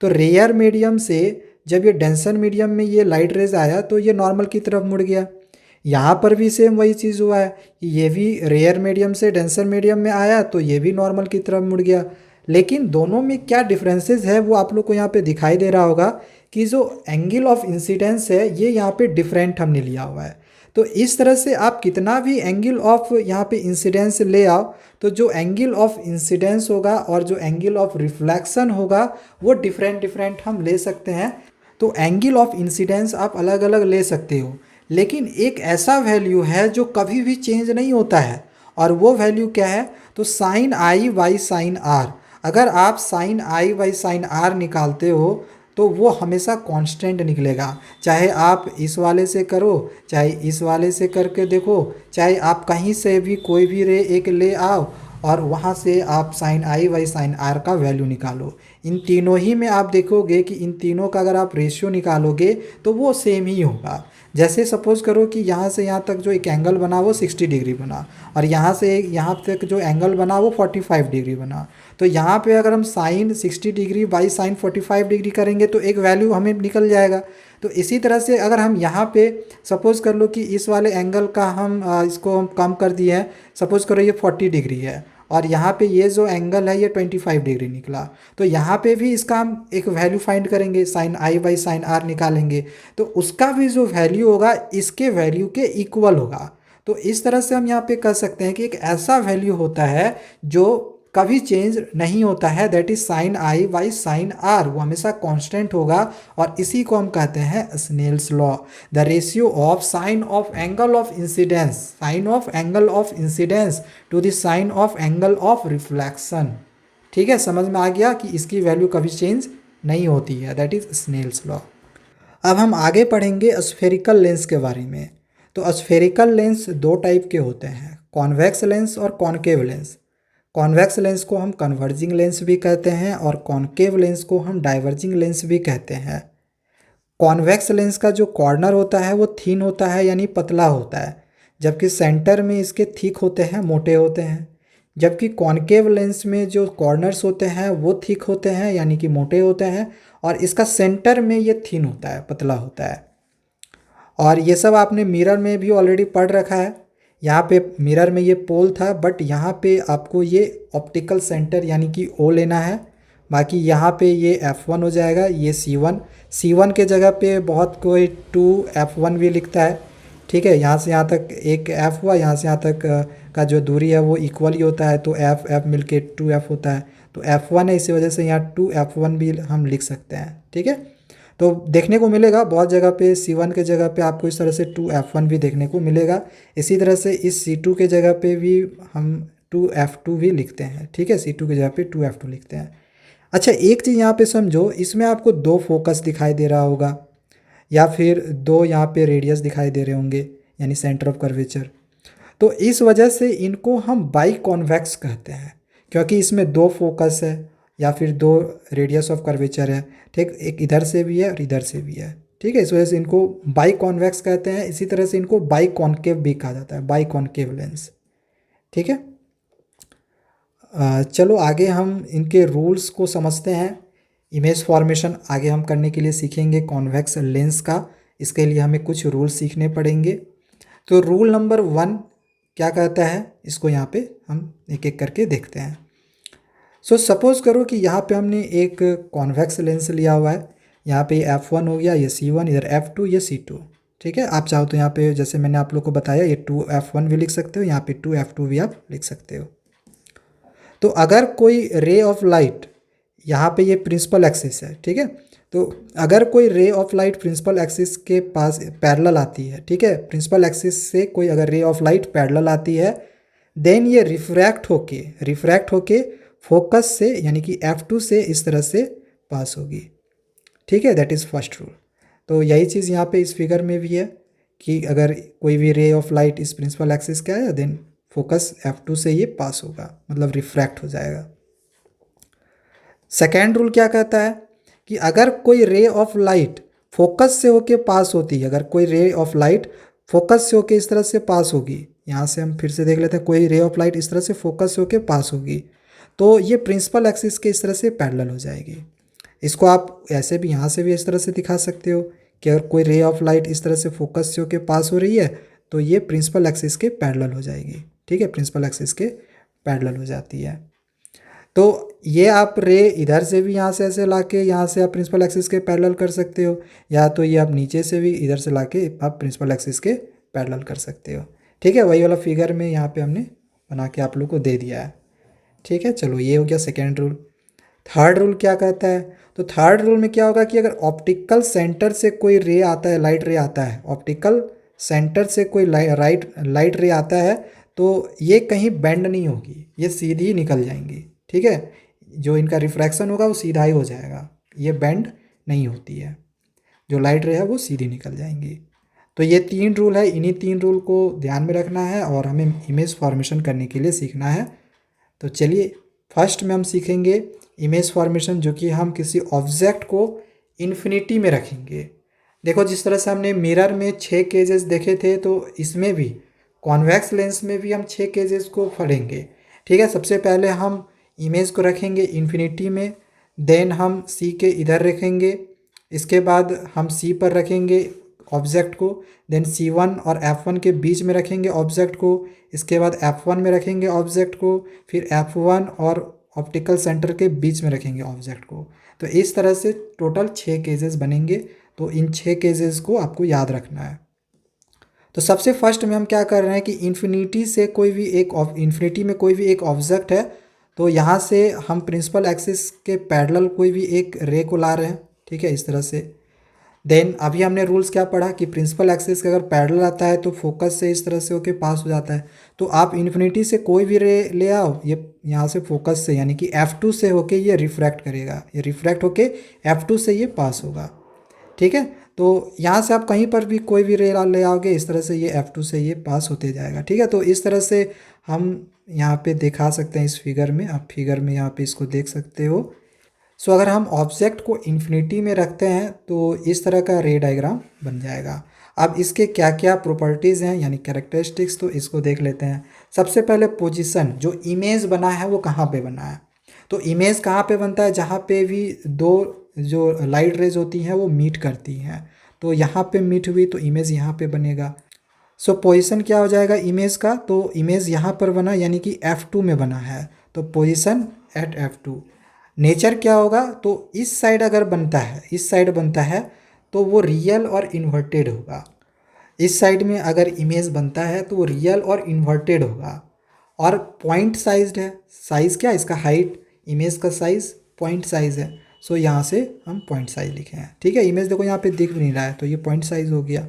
तो रेयर मीडियम से जब ये डेंसर मीडियम में ये लाइट रेज आया तो ये नॉर्मल की तरफ मुड़ गया। यहाँ पर भी सेम वही चीज़ हुआ है कि ये भी रेयर मीडियम से डेंसर मीडियम में आया तो ये भी नॉर्मल की तरफ मुड़ गया। लेकिन दोनों में क्या डिफरेंसेस है वो आप लोग को यहाँ पे दिखाई दे रहा होगा कि जो एंगल ऑफ इंसिडेंस है ये यहाँ पे डिफरेंट हमने लिया हुआ है। तो इस तरह से आप कितना भी एंगल ऑफ यहाँ पे इंसिडेंस ले आओ, तो जो एंगल ऑफ इंसिडेंस होगा और जो एंगल ऑफ रिफ्लेक्शन होगा वो डिफरेंट हम ले सकते हैं। तो एंगल ऑफ इंसिडेंस आप अलग अलग ले सकते हो, लेकिन एक ऐसा वैल्यू है जो कभी भी चेंज नहीं होता है, और वो वैल्यू क्या है, तो sine i by sine r. अगर आप sine i by sine r निकालते हो तो वो हमेशा कांस्टेंट निकलेगा, चाहे आप इस वाले से करो, चाहे इस वाले से करके देखो, चाहे आप कहीं से भी कोई भी रे एक ले आओ और वहाँ से आप sine i by sine r का वैल्यू निकालो। इन तीनों ही में आप देखोगे कि इन तीनों का अगर आप रेशियो निकालोगे तो वो सेम ही होगा। जैसे सपोज़ करो कि यहाँ से यहाँ तक जो एक एंगल बना वो 60 डिग्री बना, और यहाँ से यहाँ तक जो एंगल बना वो 45 डिग्री बना। तो यहाँ पे अगर हम sine 60 degree by sine 45 degree करेंगे तो एक वैल्यू हमें निकल जाएगा। तो इसी तरह से अगर हम यहाँ पे सपोज़ कर लो कि इस वाले एंगल का हम इसको हम कम कर दिए हैं, सपोज़ करो ये 40 डिग्री है और यहाँ पे ये जो एंगल है ये 25 डिग्री निकला, तो यहाँ पे भी इसका हम एक वैल्यू फाइंड करेंगे, sine i by sine r निकालेंगे, तो उसका भी जो वैल्यू होगा इसके वैल्यू के इक्वल होगा। तो इस तरह से हम यहाँ पे कह सकते हैं कि एक ऐसा वैल्यू होता है जो कभी चेंज नहीं होता है, that is sine i by sine r, वो हमेशा कांस्टेंट होगा, और इसी को हम कहते हैं Snell's law. The ratio of sine of angle of incidence, sine of angle of incidence to the sine of angle of reflection. ठीक है, समझ में आ गया कि इसकी वैल्यू कभी चेंज नहीं होती है, दैट इज स्नेल्स लॉ। अब हम आगे पढ़ेंगे स्फेरिकल लेंस के बारे में। तो स्फेरिकल लेंस दो टाइप के होते हैं, कॉन्वेक्स लेंस और कॉनकेव लेंस। कॉन्वेक्स लेंस को हम कन्वर्जिंग लेंस भी कहते हैं और कॉनकेव लेंस को हम डाइवर्जिंग लेंस भी कहते हैं। कॉन्वेक्स लेंस का जो कॉर्नर होता है वो थिन होता है यानी पतला होता है, जबकि सेंटर में इसके थिक होते हैं, मोटे होते हैं। जबकि कॉनकेव लेंस में जो कॉर्नर्स होते हैं वो थिक होते हैं, यानी कि मोटे होते हैं, और इसका सेंटर में ये थिन होता है, पतला होता है। और ये सब आपने मिरर में भी ऑलरेडी पढ़ रखा है। यहाँ पे मिरर में ये पोल था, बट यहाँ पे आपको ये ऑप्टिकल सेंटर यानी कि ओ लेना है। बाकी यहाँ पे ये F1 हो जाएगा, ये C1 के जगह पे बहुत कोई 2F1 भी लिखता है। ठीक है, यहाँ से यहाँ तक एक F हुआ, यहाँ से यहाँ तक का जो दूरी है वो इक्वल ही होता है, तो F मिलके 2F होता है, तो F1 है, इसी वजह से यहाँ 2F1 भी हम लिख सकते हैं। ठीक है, तो देखने को मिलेगा बहुत जगह पे C1 के जगह पे आपको इस तरह से 2F1 भी देखने को मिलेगा। इसी तरह से इस C2 के जगह पे भी हम 2F2 भी लिखते हैं। ठीक है, C2 की जगह पे 2F2 लिखते हैं। अच्छा, एक चीज़ यहाँ पे समझो, इसमें आपको दो फोकस दिखाई दे रहा होगा, या फिर दो यहाँ पे रेडियस दिखाई दे रहे होंगे, यानी सेंटर ऑफ कर्वेचर। तो इस वजह से इनको हम बाई कॉन्वेक्स कहते हैं, क्योंकि इसमें दो फोकस है या फिर दो रेडियस ऑफ कर्वेचर है। ठीक, एक इधर से भी है और इधर से भी है। ठीक है, इस वजह से इनको बाई कॉन्वेक्स कहते हैं। इसी तरह से इनको बाई कॉन्केव भी कहा जाता है, बाई कॉन्केव लेंस। ठीक है, चलो आगे हम इनके रूल्स को समझते हैं। इमेज फॉर्मेशन आगे हम करने के लिए सीखेंगे कॉन्वेक्स लेंस का। इसके लिए हमें कुछ रूल्स सीखने पड़ेंगे। तो रूल नंबर 1 क्या कहता है, इसको यहाँ पे हम एक एक करके देखते हैं। सो सपोज़ करो कि यहाँ पे हमने एक कॉन्वेक्स लेंस लिया हुआ है। यहाँ पे F1 हो गया, ये C1, इधर F2, ये C2। ठीक है, आप चाहो तो यहाँ पे जैसे मैंने आप लोग को बताया, ये 2F1 भी लिख सकते हो, यहाँ पे 2F2 भी आप लिख सकते हो। तो अगर कोई रे ऑफ लाइट, यहाँ पे ये प्रिंसिपल एक्सिस है। ठीक है, तो अगर कोई ray of light principal axis के पास पैरेलल आती है, ठीक है, प्रिंसिपल एक्सिस से कोई अगर रे ऑफ लाइट पैरेलल आती है, देन ये रिफ्रैक्ट होके फोकस से यानी कि F2 से इस तरह से पास होगी। ठीक है, दैट इज़ फर्स्ट रूल। तो यही चीज़ यहाँ पे इस फिगर में भी है कि अगर कोई भी रे ऑफ लाइट इस प्रिंसिपल एक्सिस का है, देन फोकस F2 से ये पास होगा, मतलब रिफ्रैक्ट हो जाएगा। सेकेंड रूल क्या कहता है कि अगर कोई रे ऑफ लाइट फोकस से होके पास होती है, अगर कोई रे ऑफ लाइट फोकस से होके इस तरह से पास होगी, यहाँ से हम फिर से देख लेते हैं, कोई रे ऑफ लाइट इस तरह से फोकस से होके पास होगी, तो ये प्रिंसिपल एक्सिस के इस तरह से पैरेलल हो जाएगी। इसको आप ऐसे भी यहाँ से भी इस तरह से दिखा सकते हो कि अगर कोई रे ऑफ लाइट इस तरह से फोकस से होके पास हो रही है, तो ये प्रिंसिपल एक्सिस के पैरेलल हो जाएगी। ठीक है, प्रिंसिपल एक्सिस के पैरेलल हो जाती है। तो ये आप रे इधर से भी यहाँ से ऐसे लाके यहाँ से आप प्रिंसिपल एक्सिस के पैरेलल कर सकते हो, या तो ये आप नीचे से भी इधर से लाके आप प्रिंसिपल एक्सिस के पैरेलल कर सकते हो। ठीक है, वही वाला फिगर में यहाँ पे हमने बना के आप लोग को दे दिया है। ठीक है, चलो ये हो गया सेकेंड रूल। थर्ड रूल क्या कहता है, तो थर्ड रूल में क्या होगा कि अगर ऑप्टिकल सेंटर से कोई रे आता है, लाइट रे आता है, ऑप्टिकल सेंटर से कोई लाइट रे आता है, तो ये कहीं बेंड नहीं होगी, ये सीधी ही निकल जाएंगी। ठीक है, जो इनका रिफ्रैक्शन होगा वो सीधा ही हो जाएगा, ये बेंड नहीं होती है, जो लाइट रे है वो सीधी निकल जाएंगी। तो ये 3 रूल है, इन्हीं 3 रूल को ध्यान में रखना है और हमें इमेज फॉर्मेशन करने के लिए सीखना है। तो चलिए फर्स्ट में हम सीखेंगे इमेज फॉर्मेशन, जो कि हम किसी ऑब्जेक्ट को इन्फिनिटी में रखेंगे। देखो, जिस तरह से हमने मिरर में 6 केजेस देखे थे, तो इसमें भी कॉन्वेक्स लेंस में भी हम 6 केजेस को पढ़ेंगे। ठीक है, सबसे पहले हम इमेज को रखेंगे इन्फिनिटी में, देन हम C के इधर रखेंगे, इसके बाद हम C पर रखेंगे ऑब्जेक्ट को, देन C1 और F1 के बीच में रखेंगे ऑब्जेक्ट को, इसके बाद F1 में रखेंगे ऑब्जेक्ट को, फिर F1 और ऑप्टिकल सेंटर के बीच में रखेंगे ऑब्जेक्ट को। तो इस तरह से टोटल 6 केसेस बनेंगे। तो इन 6 केसेस को आपको याद रखना है। तो सबसे फर्स्ट में हम क्या कर रहे हैं कि इन्फिनिटी में कोई भी एक ऑब्जेक्ट है, तो यहाँ से हम प्रिंसिपल एक्सिस के पैरेलल कोई भी एक रे को ला रहे हैं। ठीक है, इस तरह से। देन अभी हमने रूल्स क्या पढ़ा कि प्रिंसिपल एक्सिस का अगर पैरेलल आता है तो फोकस से इस तरह से होके पास हो जाता है। तो आप इन्फिनिटी से कोई भी रे ले आओ, ये यहाँ से फोकस से यानी कि F2 से होके ये रिफ्रैक्ट करेगा, ये रिफ्रैक्ट होके F2 से ये पास होगा। ठीक है, तो यहाँ से आप कहीं पर भी कोई भी रे ले आओगे, इस तरह से ये F2 से ये पास होते जाएगा। ठीक है, तो इस तरह से हम यहाँ पे दिखा सकते हैं इस फिगर में, आप फिगर में यहाँ पे इसको देख सकते हो। सो अगर हम ऑब्जेक्ट को इन्फिनिटी में रखते हैं तो इस तरह का रे डायग्राम बन जाएगा। अब इसके क्या क्या प्रॉपर्टीज़ हैं यानी कैरेक्टरिस्टिक्स, तो इसको देख लेते हैं। सबसे पहले पोजीशन, जो इमेज बना है वो कहाँ पे बना है। तो इमेज कहाँ पे बनता है, जहाँ पे भी दो जो लाइट रेज होती हैं वो मीट करती हैं। तो यहाँ पे मीट हुई तो इमेज यहाँ पे बनेगा। सो पोजीशन क्या हो जाएगा इमेज का, तो इमेज यहाँ पर बना यानी कि F2 में बना है, तो पोजीशन एट F2। नेचर क्या होगा, तो इस साइड अगर बनता है, इस साइड बनता है तो वो रियल और इन्वर्टेड होगा। इस साइड में अगर इमेज बनता है तो वो रियल और इन्वर्टेड होगा। और पॉइंट साइज्ड है, साइज़ क्या इसका, हाइट, इमेज का साइज़ पॉइंट साइज़ है। सो यहाँ से हम पॉइंट साइज लिखे हैं। ठीक है, इमेज देखो यहाँ पे दिख भी नहीं रहा है तो ये पॉइंट साइज हो गया।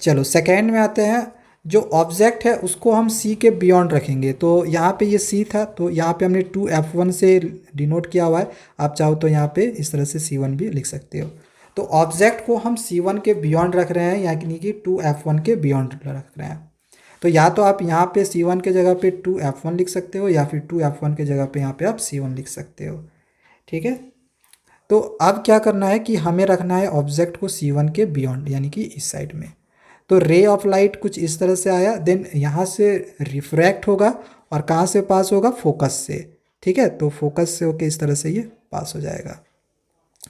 चलो सेकेंड में आते हैं। जो ऑब्जेक्ट है उसको हम सी के बियॉन्ड रखेंगे। तो यहाँ पे ये सी था तो यहाँ पे हमने 2F1 से डिनोट किया हुआ है। आप चाहो तो यहाँ पे इस तरह से C1 भी लिख सकते हो। तो ऑब्जेक्ट को हम C1 के बियॉन्ड रख रहे हैं यानी कि 2F1 के बियॉन्ड रख रहे हैं। तो या तो आप यहाँ पे C1 के जगह पे 2F1 लिख सकते हो या फिर 2F1 के जगह पे यहाँ पे आप C1 लिख सकते हो। ठीक है, तो अब क्या करना है कि हमें रखना है ऑब्जेक्ट को C1 के बियॉन्ड यानी कि इस साइड में। तो रे ऑफ लाइट कुछ इस तरह से आया, देन यहाँ से रिफ्रैक्ट होगा और कहाँ से पास होगा, फोकस से। ठीक है, तो फोकस से होके इस तरह से ये पास हो जाएगा।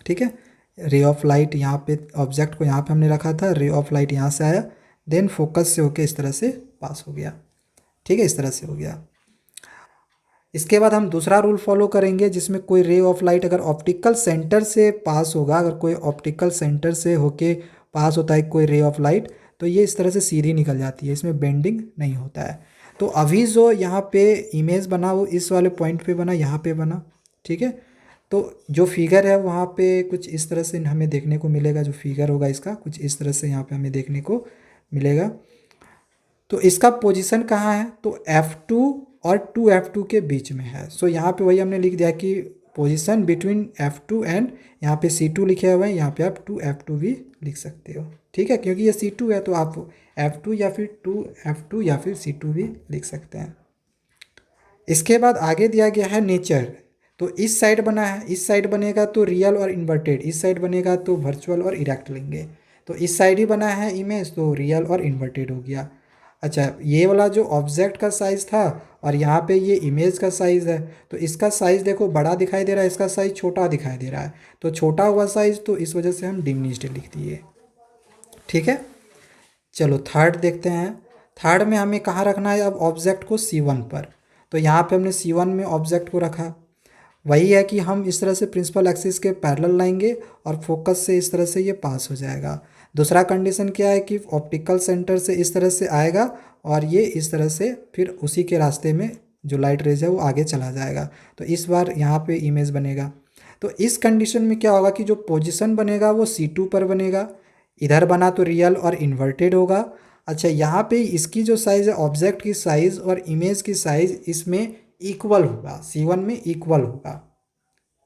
ठीक है, रे ऑफ लाइट यहाँ पे ऑब्जेक्ट को यहाँ पे हमने रखा था, रे ऑफ लाइट यहाँ से आया, देन फोकस से होके इस तरह से पास हो गया। ठीक है, इस तरह से हो गया। इसके बाद हम दूसरा रूल फॉलो करेंगे जिसमें कोई रे ऑफ लाइट अगर ऑप्टिकल सेंटर से पास होगा, अगर कोई ऑप्टिकल सेंटर से होके पास होता है कोई रे ऑफ लाइट, तो ये इस तरह से सीधी निकल जाती है, इसमें बेंडिंग नहीं होता है। तो अभी जो यहाँ पे इमेज बना वो इस वाले पॉइंट पे बना, यहाँ पे बना। ठीक है, तो जो फिगर है वहाँ पे कुछ इस तरह से हमें देखने को मिलेगा, जो फिगर होगा इसका कुछ इस तरह से यहाँ पे हमें देखने को मिलेगा। तो इसका पोजीशन कहाँ है, तो F2 और 2F2 के बीच में है। सो यहाँ पे वही हमने लिख दिया कि पोजीशन बिटवीन F2 एंड, यहाँ पे C2 लिखे हुए हैं, यहाँ पे आप 2F2 भी लिख सकते हो। ठीक है, क्योंकि ये C2 है तो आप F2 या फिर 2F2 या फिर C2 भी लिख सकते हैं। इसके बाद आगे दिया गया है नेचर। तो इस साइड बना है, इस साइड बनेगा तो रियल और इन्वर्टेड, इस साइड बनेगा तो वर्चुअल और इरेक्ट लेंगे। तो इस साइड ही बना है इमेज तो रियल और इन्वर्टेड हो गया। अच्छा, ये वाला जो ऑब्जेक्ट का साइज़ था और यहाँ पे ये इमेज का साइज़ है, तो इसका साइज़ देखो बड़ा दिखाई दे रहा है, इसका साइज़ छोटा दिखाई दे रहा है। तो छोटा हुआ साइज़ तो इस वजह से हम डिमिनिश्ड लिख दिए। ठीक है, चलो थर्ड देखते हैं। थर्ड में हमें कहाँ रखना है अब ऑब्जेक्ट को, C1 पर। तो यहाँ पे हमने C1 में ऑब्जेक्ट को रखा। वही है कि हम इस तरह से प्रिंसिपल एक्सिस के पैरेलल लाएंगे और फोकस से इस तरह से ये पास हो जाएगा। दूसरा कंडीशन क्या है कि ऑप्टिकल सेंटर से इस तरह से आएगा और ये इस तरह से फिर उसी के रास्ते में जो लाइट रेज है वो आगे चला जाएगा। तो इस बार यहाँ पे इमेज बनेगा। तो इस कंडीशन में क्या होगा कि जो पोजीशन बनेगा वो C2 पर बनेगा। इधर बना तो रियल और इन्वर्टेड होगा। अच्छा, यहाँ पे इसकी जो साइज़ है ऑब्जेक्ट की साइज़ और इमेज की साइज़ इसमें इक्वल होगा, C1 में इक्वल होगा।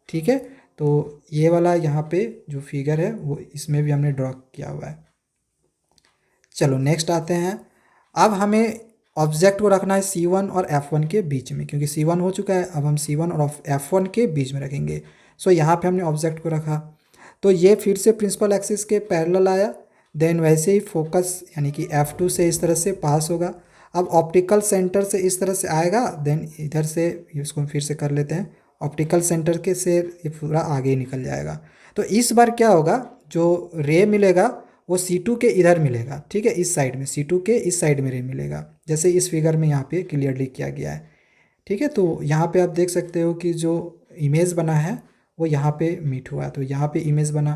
ठीक है, तो ये वाला यहाँ पे जो फिगर है वो इसमें भी हमने ड्रॉ किया हुआ है। चलो नेक्स्ट आते हैं। अब हमें ऑब्जेक्ट को रखना है C1 और F1 के बीच में, क्योंकि C1 हो चुका है, अब हम C1 और F1 के बीच में रखेंगे। सो यहाँ पे हमने ऑब्जेक्ट को रखा तो ये फिर से प्रिंसिपल एक्सिस के पैरेलल आया, देन वैसे ही फोकस यानी कि F2 से इस तरह से पास होगा। अब ऑप्टिकल सेंटर से इस तरह से आएगा, देन इधर से इसको फिर से कर लेते हैं, ऑप्टिकल सेंटर के से ये पूरा आगे निकल जाएगा। तो इस बार क्या होगा, जो रे मिलेगा वो C2 के इधर मिलेगा। ठीक है, इस साइड में C2 के इस साइड में रे मिलेगा, जैसे इस फिगर में यहाँ पे क्लियरली किया गया है। ठीक है, तो यहाँ पे आप देख सकते हो कि जो इमेज बना है वो यहाँ पे मीट हुआ है, तो यहाँ पे इमेज बना।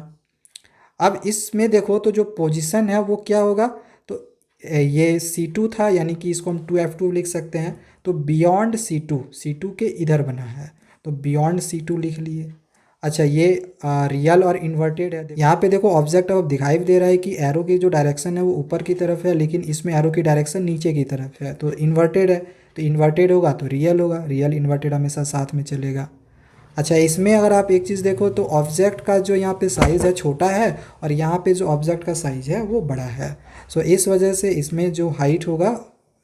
अब इसमें देखो तो जो पोजीशन है वो क्या होगा, तो ये C2 था यानी कि इसको हम 2F2 लिख सकते हैं। तो बियॉन्ड C2 के इधर बना है तो बियॉन्ड C2 लिख लिए। अच्छा, ये रियल और इन्वर्टेड है। यहाँ पे देखो ऑब्जेक्ट अब दिखाई दे रहा है कि एरो की जो डायरेक्शन है वो ऊपर की तरफ है, लेकिन इसमें एरो की डायरेक्शन नीचे की तरफ है, तो इन्वर्टेड है। तो इन्वर्टेड होगा तो रियल होगा, रियल इन्वर्टेड हमेशा साथ में चलेगा। अच्छा, इसमें अगर आप एक चीज़ देखो तो ऑब्जेक्ट का जो यहाँ पे साइज़ है छोटा है और यहाँ पे जो ऑब्जेक्ट का साइज़ है वो बड़ा है। सो इस वजह से इसमें जो हाइट होगा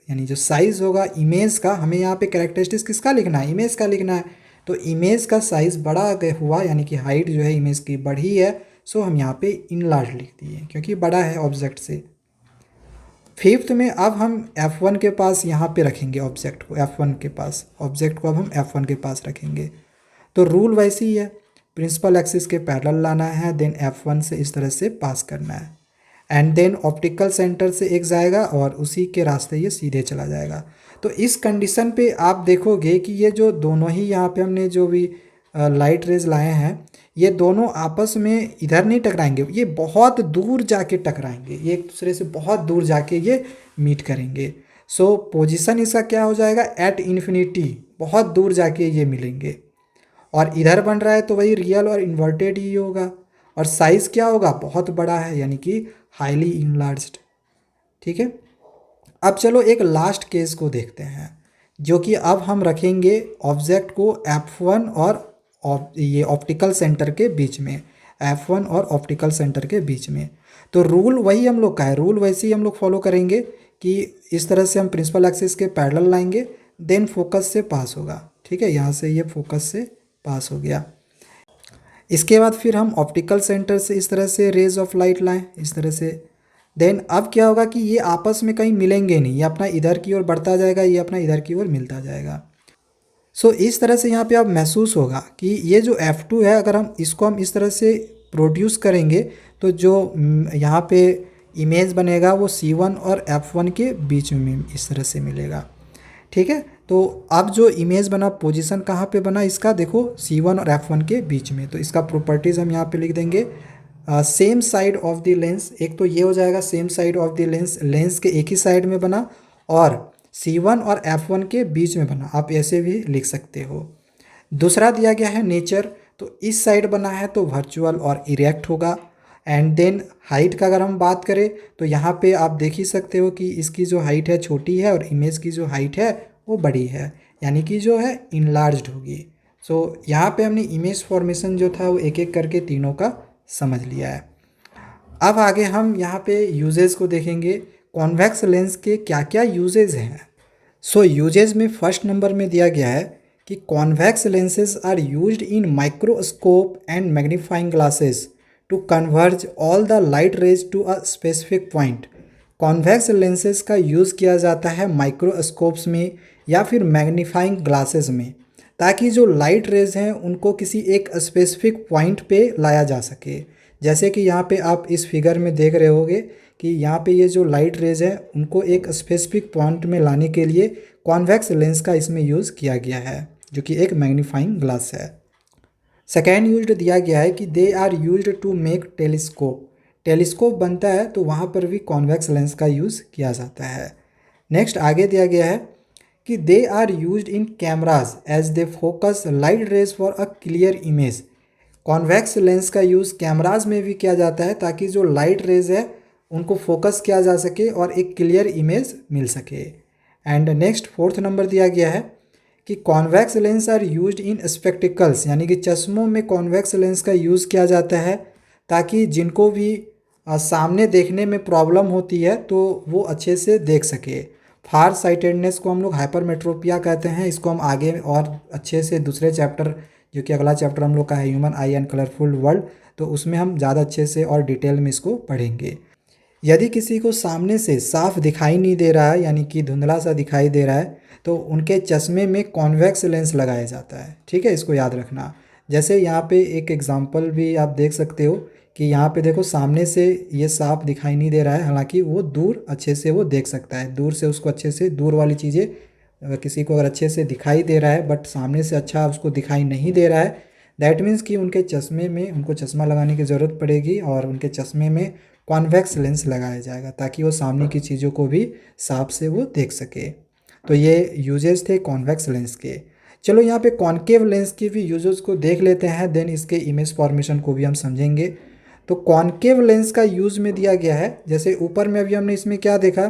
यानी जो साइज़ होगा इमेज का, हमें यहाँ पे कैरेक्टरिस्टिक्स किसका लिखना है, इमेज का लिखना है। तो इमेज का साइज़ बड़ा हुआ यानी कि हाइट जो है इमेज की बढ़ी है, सो हम यहाँ पे इनलार्ज लिख दिए क्योंकि बड़ा है ऑब्जेक्ट से। फिफ्थ में अब हम F1 के पास यहाँ पे रखेंगे ऑब्जेक्ट को, F1 के पास ऑब्जेक्ट को अब हम F1 के पास रखेंगे। तो रूल वैसी ही है, प्रिंसिपल एक्सिस के पैरेलल लाना है, देन F1 से इस तरह से पास करना है, एंड देन ऑप्टिकल सेंटर से एक जाएगा और उसी के रास्ते ये सीधे चला जाएगा। तो इस कंडीशन पे आप देखोगे कि ये जो दोनों ही यहाँ पे हमने जो भी लाइट रेज लाए हैं ये दोनों आपस में इधर नहीं टकराएंगे, ये बहुत दूर जाके टकराएंगे, ये एक दूसरे से बहुत दूर जाके ये मीट करेंगे। सो पोजीशन इसका क्या हो जाएगा, एट इन्फिनिटी, बहुत दूर जाके ये मिलेंगे। और इधर बन रहा है तो वही रियल और इन्वर्टेड ही होगा, और साइज़ क्या होगा, बहुत बड़ा है, यानी कि हाईली इनलार्ज्ड। ठीक है, अब चलो एक लास्ट केस को देखते हैं, जो कि अब हम रखेंगे ऑब्जेक्ट को F1 और ये ऑप्टिकल सेंटर के बीच में, F1 और ऑप्टिकल सेंटर के बीच में। तो रूल वही हम लोग का है, रूल वैसे ही हम लोग फॉलो करेंगे कि इस तरह से हम प्रिंसिपल एक्सिस के पैरेलल लाएंगे, देन फोकस से पास होगा। ठीक है, यहाँ से ये फोकस से पास हो गया। इसके बाद फिर हम ऑप्टिकल सेंटर से इस तरह से रेज ऑफ लाइट लाएं, इस तरह से। देन अब क्या होगा कि ये आपस में कहीं मिलेंगे नहीं, ये अपना इधर की ओर बढ़ता जाएगा, ये अपना इधर की ओर मिलता जाएगा। सो इस तरह से यहाँ पे अब महसूस होगा कि ये जो F2 है, अगर हम इस तरह से प्रोड्यूस करेंगे तो जो यहाँ पे इमेज बनेगा वो C1 और F1 के बीच में इस तरह से मिलेगा। ठीक है, तो अब जो इमेज बना, पोजीशन कहाँ पे बना इसका, देखो C1 और F1 के बीच में। तो इसका प्रॉपर्टीज़ हम यहाँ पे लिख देंगे, same side of the lens, एक तो ये हो जाएगा same side of the lens, lens के एक ही साइड में बना और C1 और F1 के बीच में बना, आप ऐसे भी लिख सकते हो। दूसरा दिया गया है नेचर, तो इस साइड बना है तो वर्चुअल और इरेक्ट होगा। एंड देन हाइट का अगर हम बात करें तो यहाँ पे आप देख ही सकते हो कि इसकी जो हाइट है छोटी है और इमेज की जो हाइट है वो बड़ी है, यानी कि जो है इनलार्ज्ड होगी। सो यहाँ पे हमने इमेज फॉर्मेशन जो था वो एक एक करके तीनों का समझ लिया है। अब आगे हम यहाँ पे यूजेस को देखेंगे, कॉन्वेक्स लेंस के क्या क्या यूजेज हैं। सो यूजेज में फर्स्ट नंबर में दिया गया है कि convex lenses are used in microscope and magnifying glasses to converge all the light rays to a specific point. Convex lenses का यूज़ किया जाता है माइक्रोस्कोप्स में या फिर मैग्नीफाइंग ग्लासेस में, ताकि जो लाइट रेज हैं उनको किसी एक स्पेसिफिक पॉइंट पे लाया जा सके। जैसे कि यहाँ पे आप इस फिगर में देख रहे होगे कि यहाँ पे ये जो लाइट रेज है उनको एक स्पेसिफिक पॉइंट में लाने के लिए कॉन्वेक्स लेंस का इसमें यूज़ किया गया है, जो कि एक मैग्नीफाइंग ग्लास है। सेकेंड यूज्ड दिया गया है कि they are used to make telescope. Telescope बनता है तो वहाँ पर भी कॉन्वेक्स लेंस का यूज़ किया जाता है। नेक्स्ट आगे दिया गया है कि they are used in cameras as they focus light rays for a clear image. Convex lens का यूज़ कैमराज में भी किया जाता है ताकि जो लाइट रेज है उनको फोकस किया जा सके और एक क्लियर इमेज मिल सके। एंड नेक्स्ट फोर्थ नंबर दिया गया है कि convex lens are used in spectacles, यानी कि चश्मों में कॉन्वेक्स लेंस का यूज़ किया जाता है ताकि जिनको भी सामने देखने में प्रॉब्लम होती है तो वो अच्छे से देख सके। फार साइटेडनेस को हम लोग हाइपरमेट्रोपिया कहते हैं, इसको हम आगे और अच्छे से दूसरे चैप्टर, जो कि अगला चैप्टर हम लोग का है human I and colourful world, तो उसमें हम ज़्यादा अच्छे से और डिटेल में इसको पढ़ेंगे। यदि किसी को सामने से साफ दिखाई नहीं दे रहा है, यानी कि धुंधला सा दिखाई दे रहा है, तो उनके चश्मे में कॉन्वेक्स लेंस लगाया जाता है। ठीक है, इसको याद रखना। जैसे यहाँ पे एक एग्जांपल भी आप देख सकते हो कि यहाँ पे देखो सामने से ये साफ दिखाई नहीं दे रहा है, हालांकि वो दूर अच्छे से वो देख सकता है, दूर से उसको अच्छे से, दूर वाली चीज़ें अगर किसी को अगर अच्छे से दिखाई दे रहा है बट सामने से अच्छा उसको दिखाई नहीं दे रहा है, दैट मीन्स कि उनके चश्मे में उनको चश्मा लगाने की ज़रूरत पड़ेगी और उनके चश्मे में कॉन्वेक्स लेंस लगाया जाएगा ताकि वो सामने की चीज़ों को भी साफ से वो देख सके। तो ये यूजेस थे कॉन्वेक्स लेंस के। चलो यहाँ पे कॉन्केव लेंस के भी यूजेस को देख लेते हैं, देन इसके इमेज फॉर्मेशन को भी हम समझेंगे। तो कॉन्केव लेंस का यूज़ में दिया गया है, जैसे ऊपर में अभी हमने इसमें क्या देखा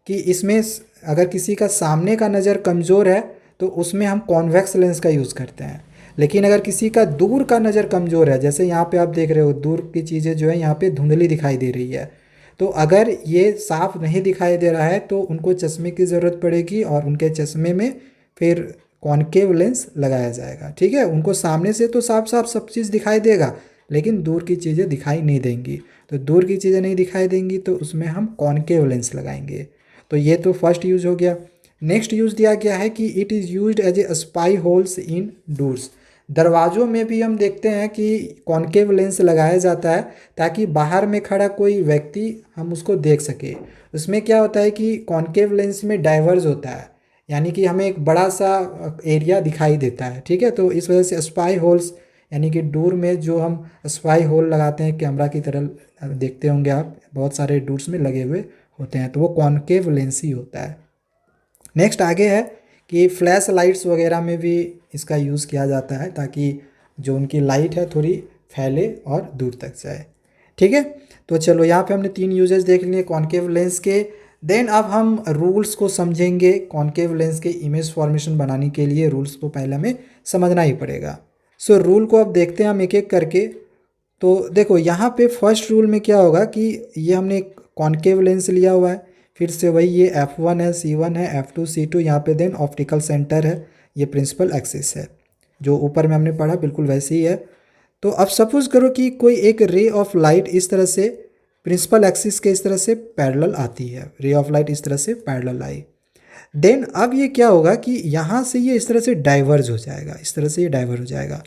कि इसमें अगर किसी का सामने का नज़र कमज़ोर है तो उसमें हम कॉन्वेक्स लेंस का यूज़ करते हैं, लेकिन अगर किसी का दूर का नज़र कमज़ोर है, जैसे यहाँ पे आप देख रहे हो दूर की चीज़ें जो है यहाँ पे धुंधली दिखाई दे रही है, तो अगर ये साफ नहीं दिखाई दे रहा है तो उनको चश्मे की ज़रूरत पड़ेगी और उनके चश्मे में फिर कॉन्केव लेंस लगाया जाएगा। ठीक है, उनको सामने से तो साफ साफ सब चीज़ दिखाई देगा, लेकिन दूर की चीज़ें दिखाई नहीं देंगी। तो दूर की चीज़ें नहीं दिखाई देंगी तो उसमें हम कॉनकेव लेंस लगाएंगे। तो ये तो फर्स्ट यूज़ हो गया। नेक्स्ट यूज़ दिया गया है कि it is used as a spy holes in doors. दरवाज़ों में भी हम देखते हैं कि कॉनकेव लेंस लगाया जाता है ताकि बाहर में खड़ा कोई व्यक्ति हम उसको देख सके। उसमें क्या होता है कि कॉनकेव लेंस में डाइवर्ज होता है, यानी कि हमें एक बड़ा सा एरिया दिखाई देता है। ठीक है, तो इस वजह से स्पाई होल्स यानी कि डोर में जो हम स्पाई होल लगाते हैं कैमरा की तरह देखते होंगे आप, बहुत सारे डोर्स में लगे हुए होते हैं, तो वो कॉनकेव लेंस ही होता है। नेक्स्ट आगे है कि फ्लैश लाइट्स वगैरह में भी इसका यूज़ किया जाता है ताकि जो उनकी लाइट है थोड़ी फैले और दूर तक जाए। ठीक है, तो चलो यहाँ पे हमने 3 यूजेस देख लिए कॉनकेव लेंस के। देन अब हम रूल्स को समझेंगे। कॉनकेव लेंस के इमेज फॉर्मेशन बनाने के लिए रूल्स को पहले हमें समझना ही पड़ेगा। सो रूल को अब देखते हैं हम एक एक करके। तो देखो यहाँ पे फर्स्ट रूल में क्या होगा कि ये हमने एक कॉनकेव लेंस लिया हुआ है, फिर से वही ये F1 है, C1 है, F2 C2, यहाँ पे देन ऑप्टिकल सेंटर है, ये प्रिंसिपल एक्सिस है, जो ऊपर में हमने पढ़ा बिल्कुल वैसे ही है। तो अब सपोज करो कि कोई एक रे ऑफ लाइट इस तरह से प्रिंसिपल एक्सिस के इस तरह से पैरेलल आती है, रे ऑफ लाइट इस तरह से पैरेलल आई। देन अब ये क्या होगा कि यहाँ से ये इस तरह से डाइवर्ज हो जाएगा, इस तरह से ये डाइवर्ज हो जाएगा।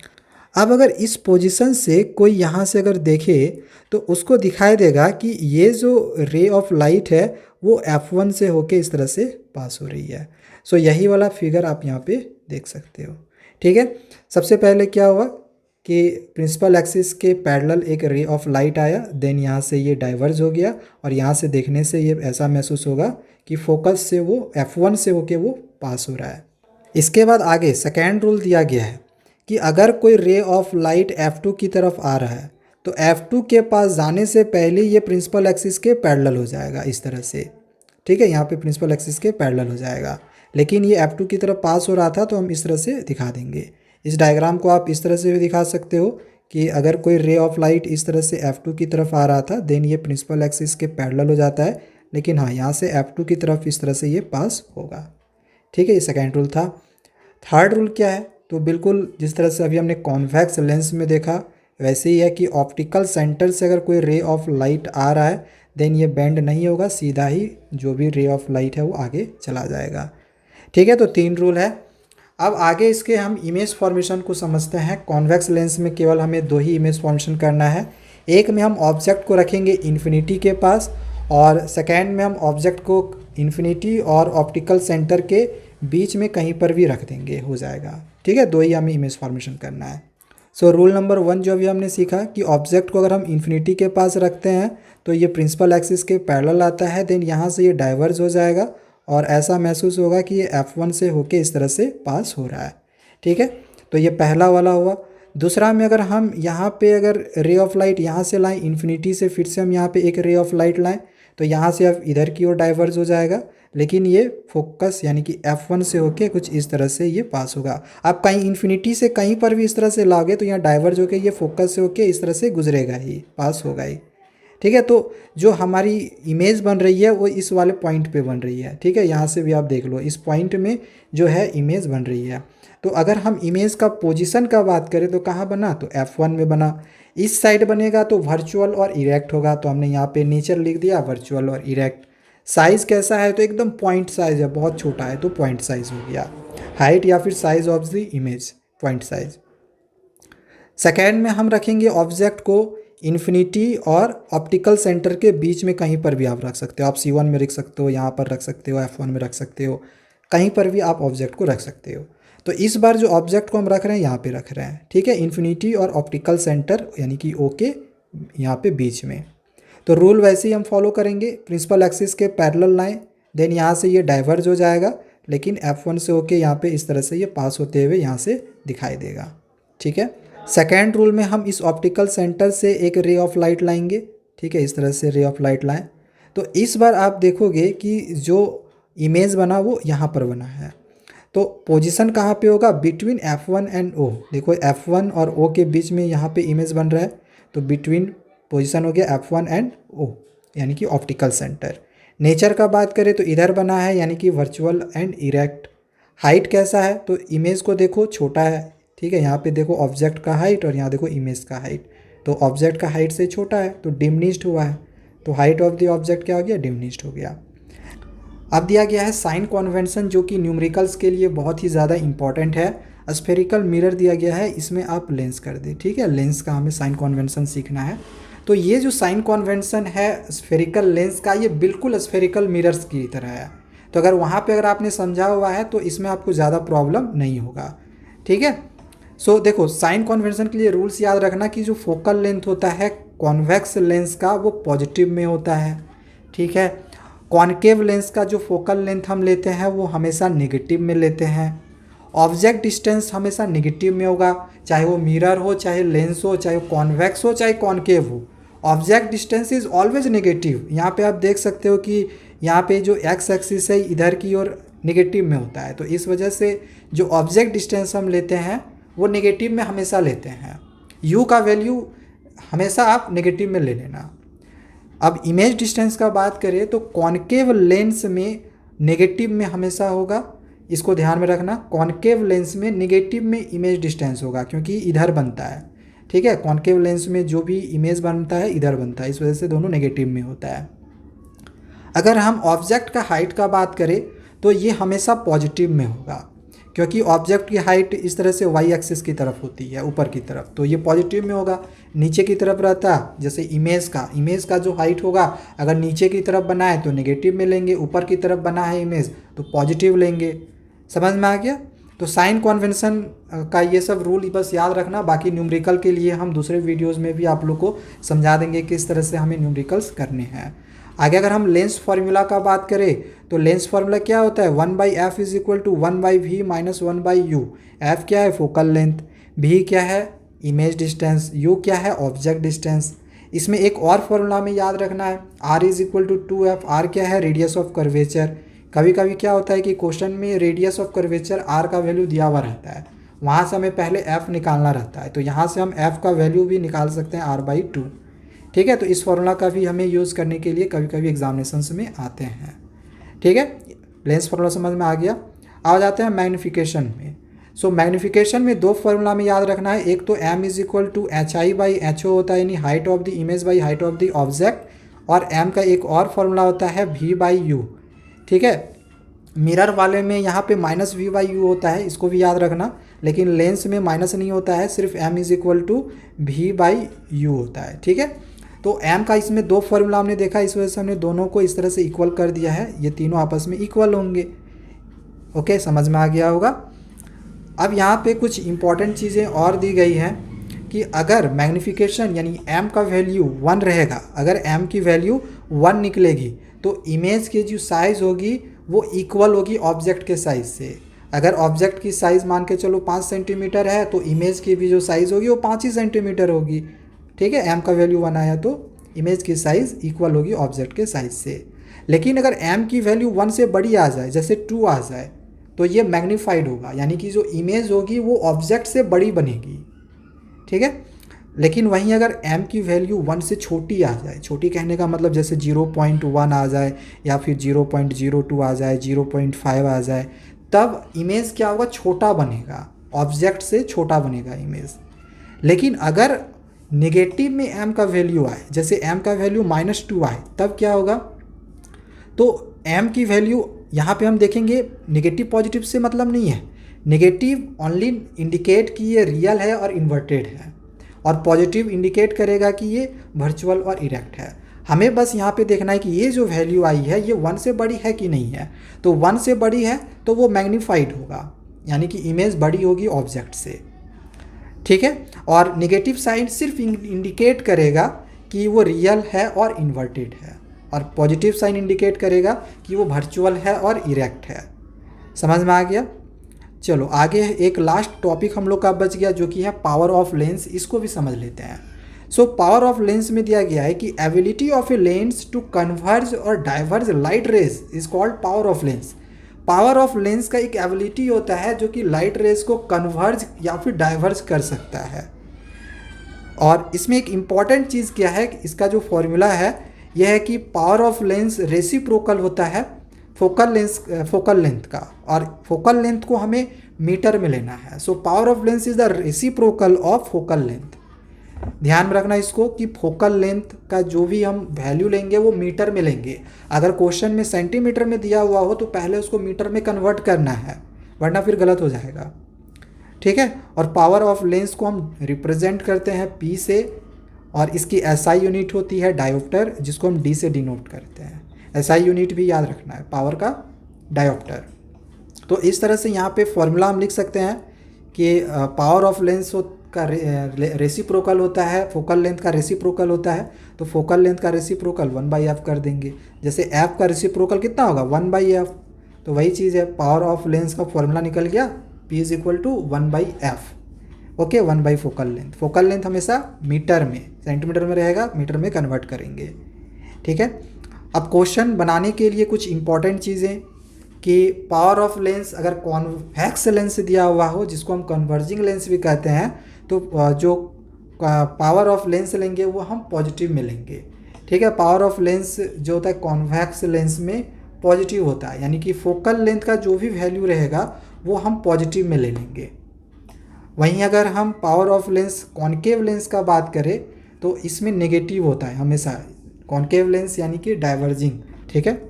अब अगर इस पोजीशन से कोई यहाँ से अगर देखे तो उसको दिखाई देगा कि ये जो रे ऑफ लाइट है वो F1 से होके इस तरह से पास हो रही है। सो यही वाला फिगर आप यहाँ पे देख सकते हो। ठीक है, सबसे पहले क्या हुआ कि प्रिंसिपल एक्सिस के पैरेलल एक रे ऑफ लाइट आया, देन यहाँ से ये डाइवर्ज हो गया और यहाँ से देखने से ये ऐसा महसूस होगा कि फोकस से वो F1 से होके वो पास हो रहा है। इसके बाद आगे सेकेंड रूल दिया गया है कि अगर कोई रे ऑफ लाइट F2 की तरफ आ रहा है तो F2 के पास जाने से पहले ये प्रिंसिपल एक्सिस के पैरेलल हो जाएगा इस तरह से। ठीक है, यहाँ पे प्रिंसिपल एक्सिस के पैरेलल हो जाएगा, लेकिन ये F2 की तरफ पास हो रहा था तो हम इस तरह से दिखा देंगे। इस डायग्राम को आप इस तरह से भी दिखा सकते हो कि अगर कोई रे ऑफ लाइट इस तरह से F2 की तरफ आ रहा था देन ये प्रिंसिपल एक्सिस के पैरेलल हो जाता है, लेकिन हाँ यहाँ से F2 की तरफ इस तरह से ये पास होगा। ठीक है, ये सेकेंड रूल था। थर्ड रूल क्या है, तो बिल्कुल जिस तरह से अभी हमने कॉन्वेक्स लेंस में देखा वैसे ही है कि ऑप्टिकल सेंटर से अगर कोई रे ऑफ लाइट आ रहा है देन ये बेंड नहीं होगा, सीधा ही जो भी रे ऑफ लाइट है वो आगे चला जाएगा। ठीक है, तो 3 रूल है। अब आगे इसके हम इमेज फॉर्मेशन को समझते हैं। कॉन्वेक्स लेंस में केवल हमें 2 ही इमेज फॉर्मेशन करना है। एक में हम ऑब्जेक्ट को रखेंगे इन्फिनिटी के पास और सेकेंड में हम ऑब्जेक्ट को इन्फिनिटी और ऑप्टिकल सेंटर के बीच में कहीं पर भी रख देंगे, हो जाएगा। ठीक है, 2 ही हमें इमेज फॉर्मेशन करना है। सो रूल नंबर 1 जो अभी हमने सीखा कि ऑब्जेक्ट को अगर हम इन्फिनिटी के पास रखते हैं तो ये प्रिंसिपल एक्सिस के पैरेलल आता है, देन यहाँ से ये डाइवर्ज हो जाएगा और ऐसा महसूस होगा कि ये F1 से होके इस तरह से पास हो रहा है। ठीक है, तो ये पहला वाला हुआ। दूसरा में अगर हम यहाँ पे अगर रे ऑफ लाइट यहाँ से लाएं इन्फिनिटी से, फिर से हम यहाँ पे एक रे ऑफ लाइट लाएं तो यहाँ से अब इधर की ओर डाइवर्ज हो जाएगा, लेकिन ये फोकस यानी कि F1 से होके कुछ इस तरह से ये पास होगा। आप कहीं इन्फिनिटी से कहीं पर भी इस तरह से लाओगे तो यहाँ डाइवर्ज होके ये फोकस से होके इस तरह से गुजरेगा ही, पास होगा ही। ठीक है, तो जो हमारी इमेज बन रही है वो इस वाले पॉइंट पे बन रही है। ठीक है, यहाँ से भी आप देख लो इस पॉइंट में जो है इमेज बन रही है। तो अगर हम इमेज का पोजीशन का बात करें तो कहाँ बना, तो F1 में बना। इस साइड बनेगा तो वर्चुअल और इरेक्ट होगा, तो हमने यहाँ पे नेचर लिख दिया वर्चुअल और इरेक्ट। साइज़ कैसा है, तो एकदम पॉइंट साइज़ है, बहुत छोटा है तो पॉइंट साइज़ हो गया। हाइट या फिर size of the image, point size. Second में हम रखेंगे ऑब्जेक्ट को इन्फिनिटी और ऑप्टिकल सेंटर के बीच में, कहीं पर भी आप रख सकते हो। आप C1 में रख सकते हो, यहाँ पर रख सकते हो, F1 में रख सकते हो, कहीं पर भी आप ऑब्जेक्ट को रख सकते हो। तो इस बार जो ऑब्जेक्ट को हम रख रहे हैं यहाँ पे रख रहे हैं। ठीक है, इन्फिनिटी और ऑप्टिकल सेंटर यानी कि O के यहाँ पे बीच में। तो रूल वैसे ही हम फॉलो करेंगे, प्रिंसिपल एक्सिस के पैरेलल लाएं, देन यहाँ से ये डाइवर्ज हो जाएगा, लेकिन F1 से होके यहाँ पे इस तरह से ये पास होते हुए यहाँ से दिखाई देगा। ठीक है, सेकेंड रूल में हम इस ऑप्टिकल सेंटर से एक रे ऑफ लाइट लाएंगे। ठीक है, इस तरह से रे ऑफ लाइट लाएं तो इस बार आप देखोगे कि जो इमेज बना वो यहाँ पर बना है। तो पोजीशन कहाँ पे होगा, बिटवीन F1 एंड O। देखो F1 और O के बीच में यहाँ पे इमेज बन रहा है, तो बिटवीन पोजीशन हो गया F1 एंड O यानी कि ऑप्टिकल सेंटर। नेचर का बात करें तो इधर बना है यानी कि वर्चुअल एंड इरेक्ट। हाइट कैसा है, तो इमेज को देखो छोटा है। ठीक है, यहाँ पे देखो ऑब्जेक्ट का हाइट और यहाँ देखो इमेज का हाइट, तो ऑब्जेक्ट का हाइट से छोटा है तो डिमिनिश्ड हुआ है, तो हाइट ऑफ द ऑब्जेक्ट क्या हो गया, डिमिनिश्ड हो गया। अब दिया गया है साइन कन्वेंशन जो कि न्यूमेरिकल्स के लिए बहुत ही ज़्यादा इंपॉर्टेंट है। स्फेरिकल मिरर दिया गया है, इसमें आप लेंस कर दें, ठीक है, लेंस का हमें साइन कन्वेंशन सीखना है। तो ये जो साइन कन्वेंशन है स्फेरिकल लेंस का, ये बिल्कुल स्फेरिकल मिरर्स की तरह है। तो अगर वहाँ पे अगर आपने समझा हुआ है तो इसमें आपको ज़्यादा प्रॉब्लम नहीं होगा, ठीक है। सो देखो साइन कन्वेंशन के लिए रूल्स याद रखना कि जो फोकल लेंथ होता है कॉन्वेक्स लेंस का वो पॉजिटिव में होता है, ठीक है। कॉनकेव लेंस का जो फोकल लेंथ हम लेते हैं वो हमेशा नेगेटिव में लेते हैं। ऑब्जेक्ट डिस्टेंस हमेशा नेगेटिव में होगा, चाहे वो मिरर हो, चाहे लेंस हो, चाहे कॉन्वेक्स हो, चाहे कॉनकेव हो। Object distance is always negative. यहाँ पे आप देख सकते हो कि यहाँ पे जो एक्स एक्सिस है इधर की ओर नेगेटिव में होता है, तो इस वजह से जो ऑब्जेक्ट डिस्टेंस हम लेते हैं वो नेगेटिव में हमेशा लेते हैं। यू का वैल्यू हमेशा आप नेगेटिव में ले लेना। अब इमेज डिस्टेंस का बात करें तो कॉनकेव लेंस में नेगेटिव में हमेशा होगा, इसको ध्यान में रखना। कॉनकेव लेंस में नेगेटिव में इमेज डिस्टेंस होगा क्योंकि इधर बनता है, ठीक है। कॉनकेव लेंस में जो भी इमेज बनता है इधर बनता है, इस वजह से दोनों नेगेटिव में होता है। अगर हम ऑब्जेक्ट का हाइट का बात करें तो ये हमेशा पॉजिटिव में होगा क्योंकि ऑब्जेक्ट की हाइट इस तरह से वाई एक्सिस की तरफ होती है, ऊपर की तरफ, तो ये पॉजिटिव में होगा। नीचे की तरफ रहता है जैसे इमेज का जो हाइट होगा अगर नीचे की तरफ बना है तो नेगेटिव में लेंगे, ऊपर की तरफ बना है इमेज तो पॉजिटिव लेंगे। समझ में आ गया। तो साइन कन्वेंशन का ये सब रूल बस याद रखना, बाकी न्यूमेरिकल के लिए हम दूसरे वीडियोज़ में भी आप लोग को समझा देंगे किस तरह से हमें न्यूमेरिकल्स करने हैं। आगे अगर हम लेंस फार्मूला का बात करें तो लेंस फार्मूला क्या होता है, 1/f is equal to 1/v minus 1/u। F क्या है, फोकल लेंथ, भी क्या है, इमेज डिस्टेंस, यू क्या है, ऑब्जेक्ट डिस्टेंस। इसमें एक और फार्मूला में याद रखना है, r is equal to 2f। R क्या है, रेडियस ऑफ कर्वेचर। कभी कभी क्या होता है कि क्वेश्चन में रेडियस ऑफ कर्वेचर r का वैल्यू दिया हुआ रहता है, वहाँ से हमें पहले f निकालना रहता है, तो यहाँ से हम f का वैल्यू भी निकाल सकते हैं r/2, ठीक है। तो इस फार्मूला का भी हमें यूज़ करने के लिए कभी कभी एग्जामिनेशंस में आते हैं, ठीक है। लेंस फार्मूला समझ में आ गया। आ जाते हैं मैग्नीफिकेशन में। सो मैग्नीफिकेशन में दो फार्मूला में याद रखना है, एक तो m is equal to HI/HO होता है, यानी height of the image by height of the object, और m का एक और फार्मूला होता है V/U, ठीक है। मिरर वाले में यहाँ पे -V/U होता है, इसको भी याद रखना, लेकिन लेंस में माइनस नहीं होता है, सिर्फ m is equal to V/U होता है, ठीक है। तो m का इसमें दो फार्मूला हमने देखा, इस वजह से हमने दोनों को इस तरह से इक्वल कर दिया है, ये तीनों आपस में इक्वल होंगे। ओके, समझ में आ गया होगा। अब यहाँ पे कुछ इंपॉर्टेंट चीज़ें और दी गई हैं कि अगर मैग्नीफिकेशन यानी m का वैल्यू 1 रहेगा, अगर m की वैल्यू 1 निकलेगी तो इमेज की जो साइज़ होगी वो इक्वल होगी ऑब्जेक्ट के साइज़ से। अगर ऑब्जेक्ट की साइज़ मान के चलो 5 सेंटीमीटर है तो इमेज की भी जो साइज़ होगी वो 5 ही सेंटीमीटर होगी, ठीक है। m का वैल्यू 1 आया तो इमेज की साइज़ इक्वल होगी ऑब्जेक्ट के साइज़ से। लेकिन अगर m की वैल्यू 1 से बड़ी आ जाए, जैसे 2 आ जाए, तो ये मैग्नीफाइड होगा, यानी कि जो इमेज होगी वो ऑब्जेक्ट से बड़ी बनेगी, ठीक है। लेकिन वहीं अगर m की वैल्यू 1 से छोटी आ जाए, छोटी कहने का मतलब जैसे 0.1 आ जाए या फिर 0.02 आ जाए, 0.5 आ जाए, तब इमेज क्या होगा, छोटा बनेगा, ऑब्जेक्ट से छोटा बनेगा इमेज। लेकिन अगर नेगेटिव में m का वैल्यू आए, जैसे m का वैल्यू -2 आए, तब क्या होगा, तो m की वैल्यू यहाँ पे हम देखेंगे नेगेटिव पॉजिटिव से मतलब नहीं है, नेगेटिव ओनली इंडिकेट कि ये रियल है और इन्वर्टेड है, और पॉजिटिव इंडिकेट करेगा कि ये वर्चुअल और इरेक्ट है। हमें बस यहाँ पे देखना है कि ये जो वैल्यू आई है ये 1 से बड़ी है कि नहीं है। तो 1 से बड़ी है तो वो मैग्नीफाइड होगा, यानी कि इमेज बड़ी होगी ऑब्जेक्ट से, ठीक है। और नेगेटिव साइड सिर्फ इंडिकेट करेगा कि वो रियल है और इन्वर्टेड है, और पॉजिटिव साइन इंडिकेट करेगा कि वो वर्चुअल है और इरेक्ट है। समझ में आ गया। चलो आगे एक लास्ट टॉपिक हम लोग का बच गया, जो कि है पावर ऑफ लेंस, इसको भी समझ लेते हैं। सो पावर ऑफ लेंस में दिया गया है कि ability of a lens to converge और diverge light rays is called power of lens. Power of lens का एक एबिलिटी होता है जो कि लाइट रेज को कन्वर्ज या फिर डाइवर्ज कर सकता है। और इसमें एक इम्पॉर्टेंट चीज़ क्या है, इसका जो फॉर्मूला है यह है कि पावर ऑफ लेंस रेसिप्रोकल होता है फोकल लेंथ का, और फोकल लेंथ को हमें मीटर में लेना है। So power of lens is the reciprocal of focal length. ध्यान में रखना इसको कि फोकल लेंथ का जो भी हम वैल्यू लेंगे वो मीटर में लेंगे। अगर क्वेश्चन में सेंटीमीटर में दिया हुआ हो तो पहले उसको मीटर में कन्वर्ट करना है, वरना फिर गलत हो जाएगा। ठीक है। और पावर ऑफ लेंस को हम रिप्रेजेंट करते हैं P से, और इसकी SI यूनिट होती है डायोप्टर, जिसको हम D से डिनोट करते हैं। SI यूनिट भी याद रखना है, पावर का डायोप्टर। तो इस तरह से यहाँ पे फॉर्मूला हम लिख सकते हैं कि पावर ऑफ लेंस का रेसिप्रोकल होता है, फोकल लेंथ का रेसिप्रोकल होता है। तो फोकल लेंथ का रेसिप्रोकल 1/f कर देंगे। जैसे f का रेसिप्रोकल कितना होगा 1/f, तो वही चीज़ है, पावर ऑफ लेंस का फॉर्मूला निकल गया P = 1/f। Okay, 1 focal length. Focal length हमेशा मीटर में, सेंटीमीटर में रहेगा, मीटर में कन्वर्ट करेंगे। ठीक है। अब क्वेश्चन बनाने के लिए कुछ इंपॉर्टेंट चीज़ें कि पावर ऑफ लेंस अगर कॉन्वेक्स लेंस दिया हुआ हो, जिसको हम कन्वर्जिंग लेंस भी कहते हैं, तो जो पावर ऑफ लेंस लेंगे वो हम पॉजिटिव में लेंगे। ठीक है। पावर ऑफ लेंस जो होता है कॉन्वेक्स लेंस में पॉजिटिव होता है, यानी कि फोकल लेंथ का जो भी वैल्यू रहेगा वो हम पॉजिटिव में ले लेंगे। वहीं अगर हम power of lens concave lens का बात करें तो इसमें नेगेटिव होता है हमेशा, कॉन्केव लेंस यानी कि डाइवर्जिंग। ठीक है।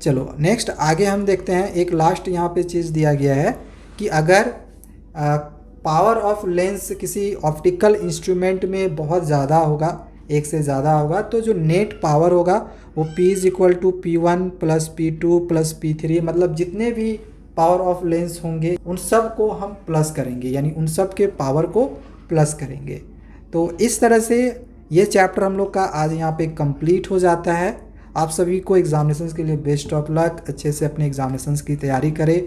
चलो नेक्स्ट आगे हम देखते हैं। एक लास्ट यहाँ पे चीज़ दिया गया है कि अगर पावर ऑफ लेंस किसी ऑप्टिकल इंस्ट्रूमेंट में बहुत ज़्यादा होगा, एक से ज़्यादा होगा, तो जो नेट पावर होगा वो P = P1 + P2 + P3, मतलब जितने भी पावर ऑफ लेंस होंगे उन सब को हम प्लस करेंगे, यानी उन सब के पावर को प्लस करेंगे। तो इस तरह से ये चैप्टर हम लोग का आज यहाँ पे कंप्लीट हो जाता है। आप सभी को एग्जामिनेशंस के लिए बेस्ट ऑफ लक। अच्छे से अपने एग्जामिनेशंस की तैयारी करें।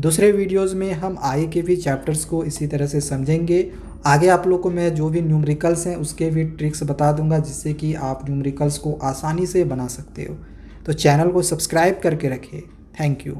दूसरे वीडियोस में हम आगे के भी चैप्टर्स को इसी तरह से समझेंगे। आगे आप लोग को मैं जो भी न्यूमेरिकल्स हैं उसके भी ट्रिक्स बता दूंगा, जिससे कि आप न्यूमेरिकल्स को आसानी से बना सकते हो। तो चैनल को सब्सक्राइब करके रखिए। Thank you.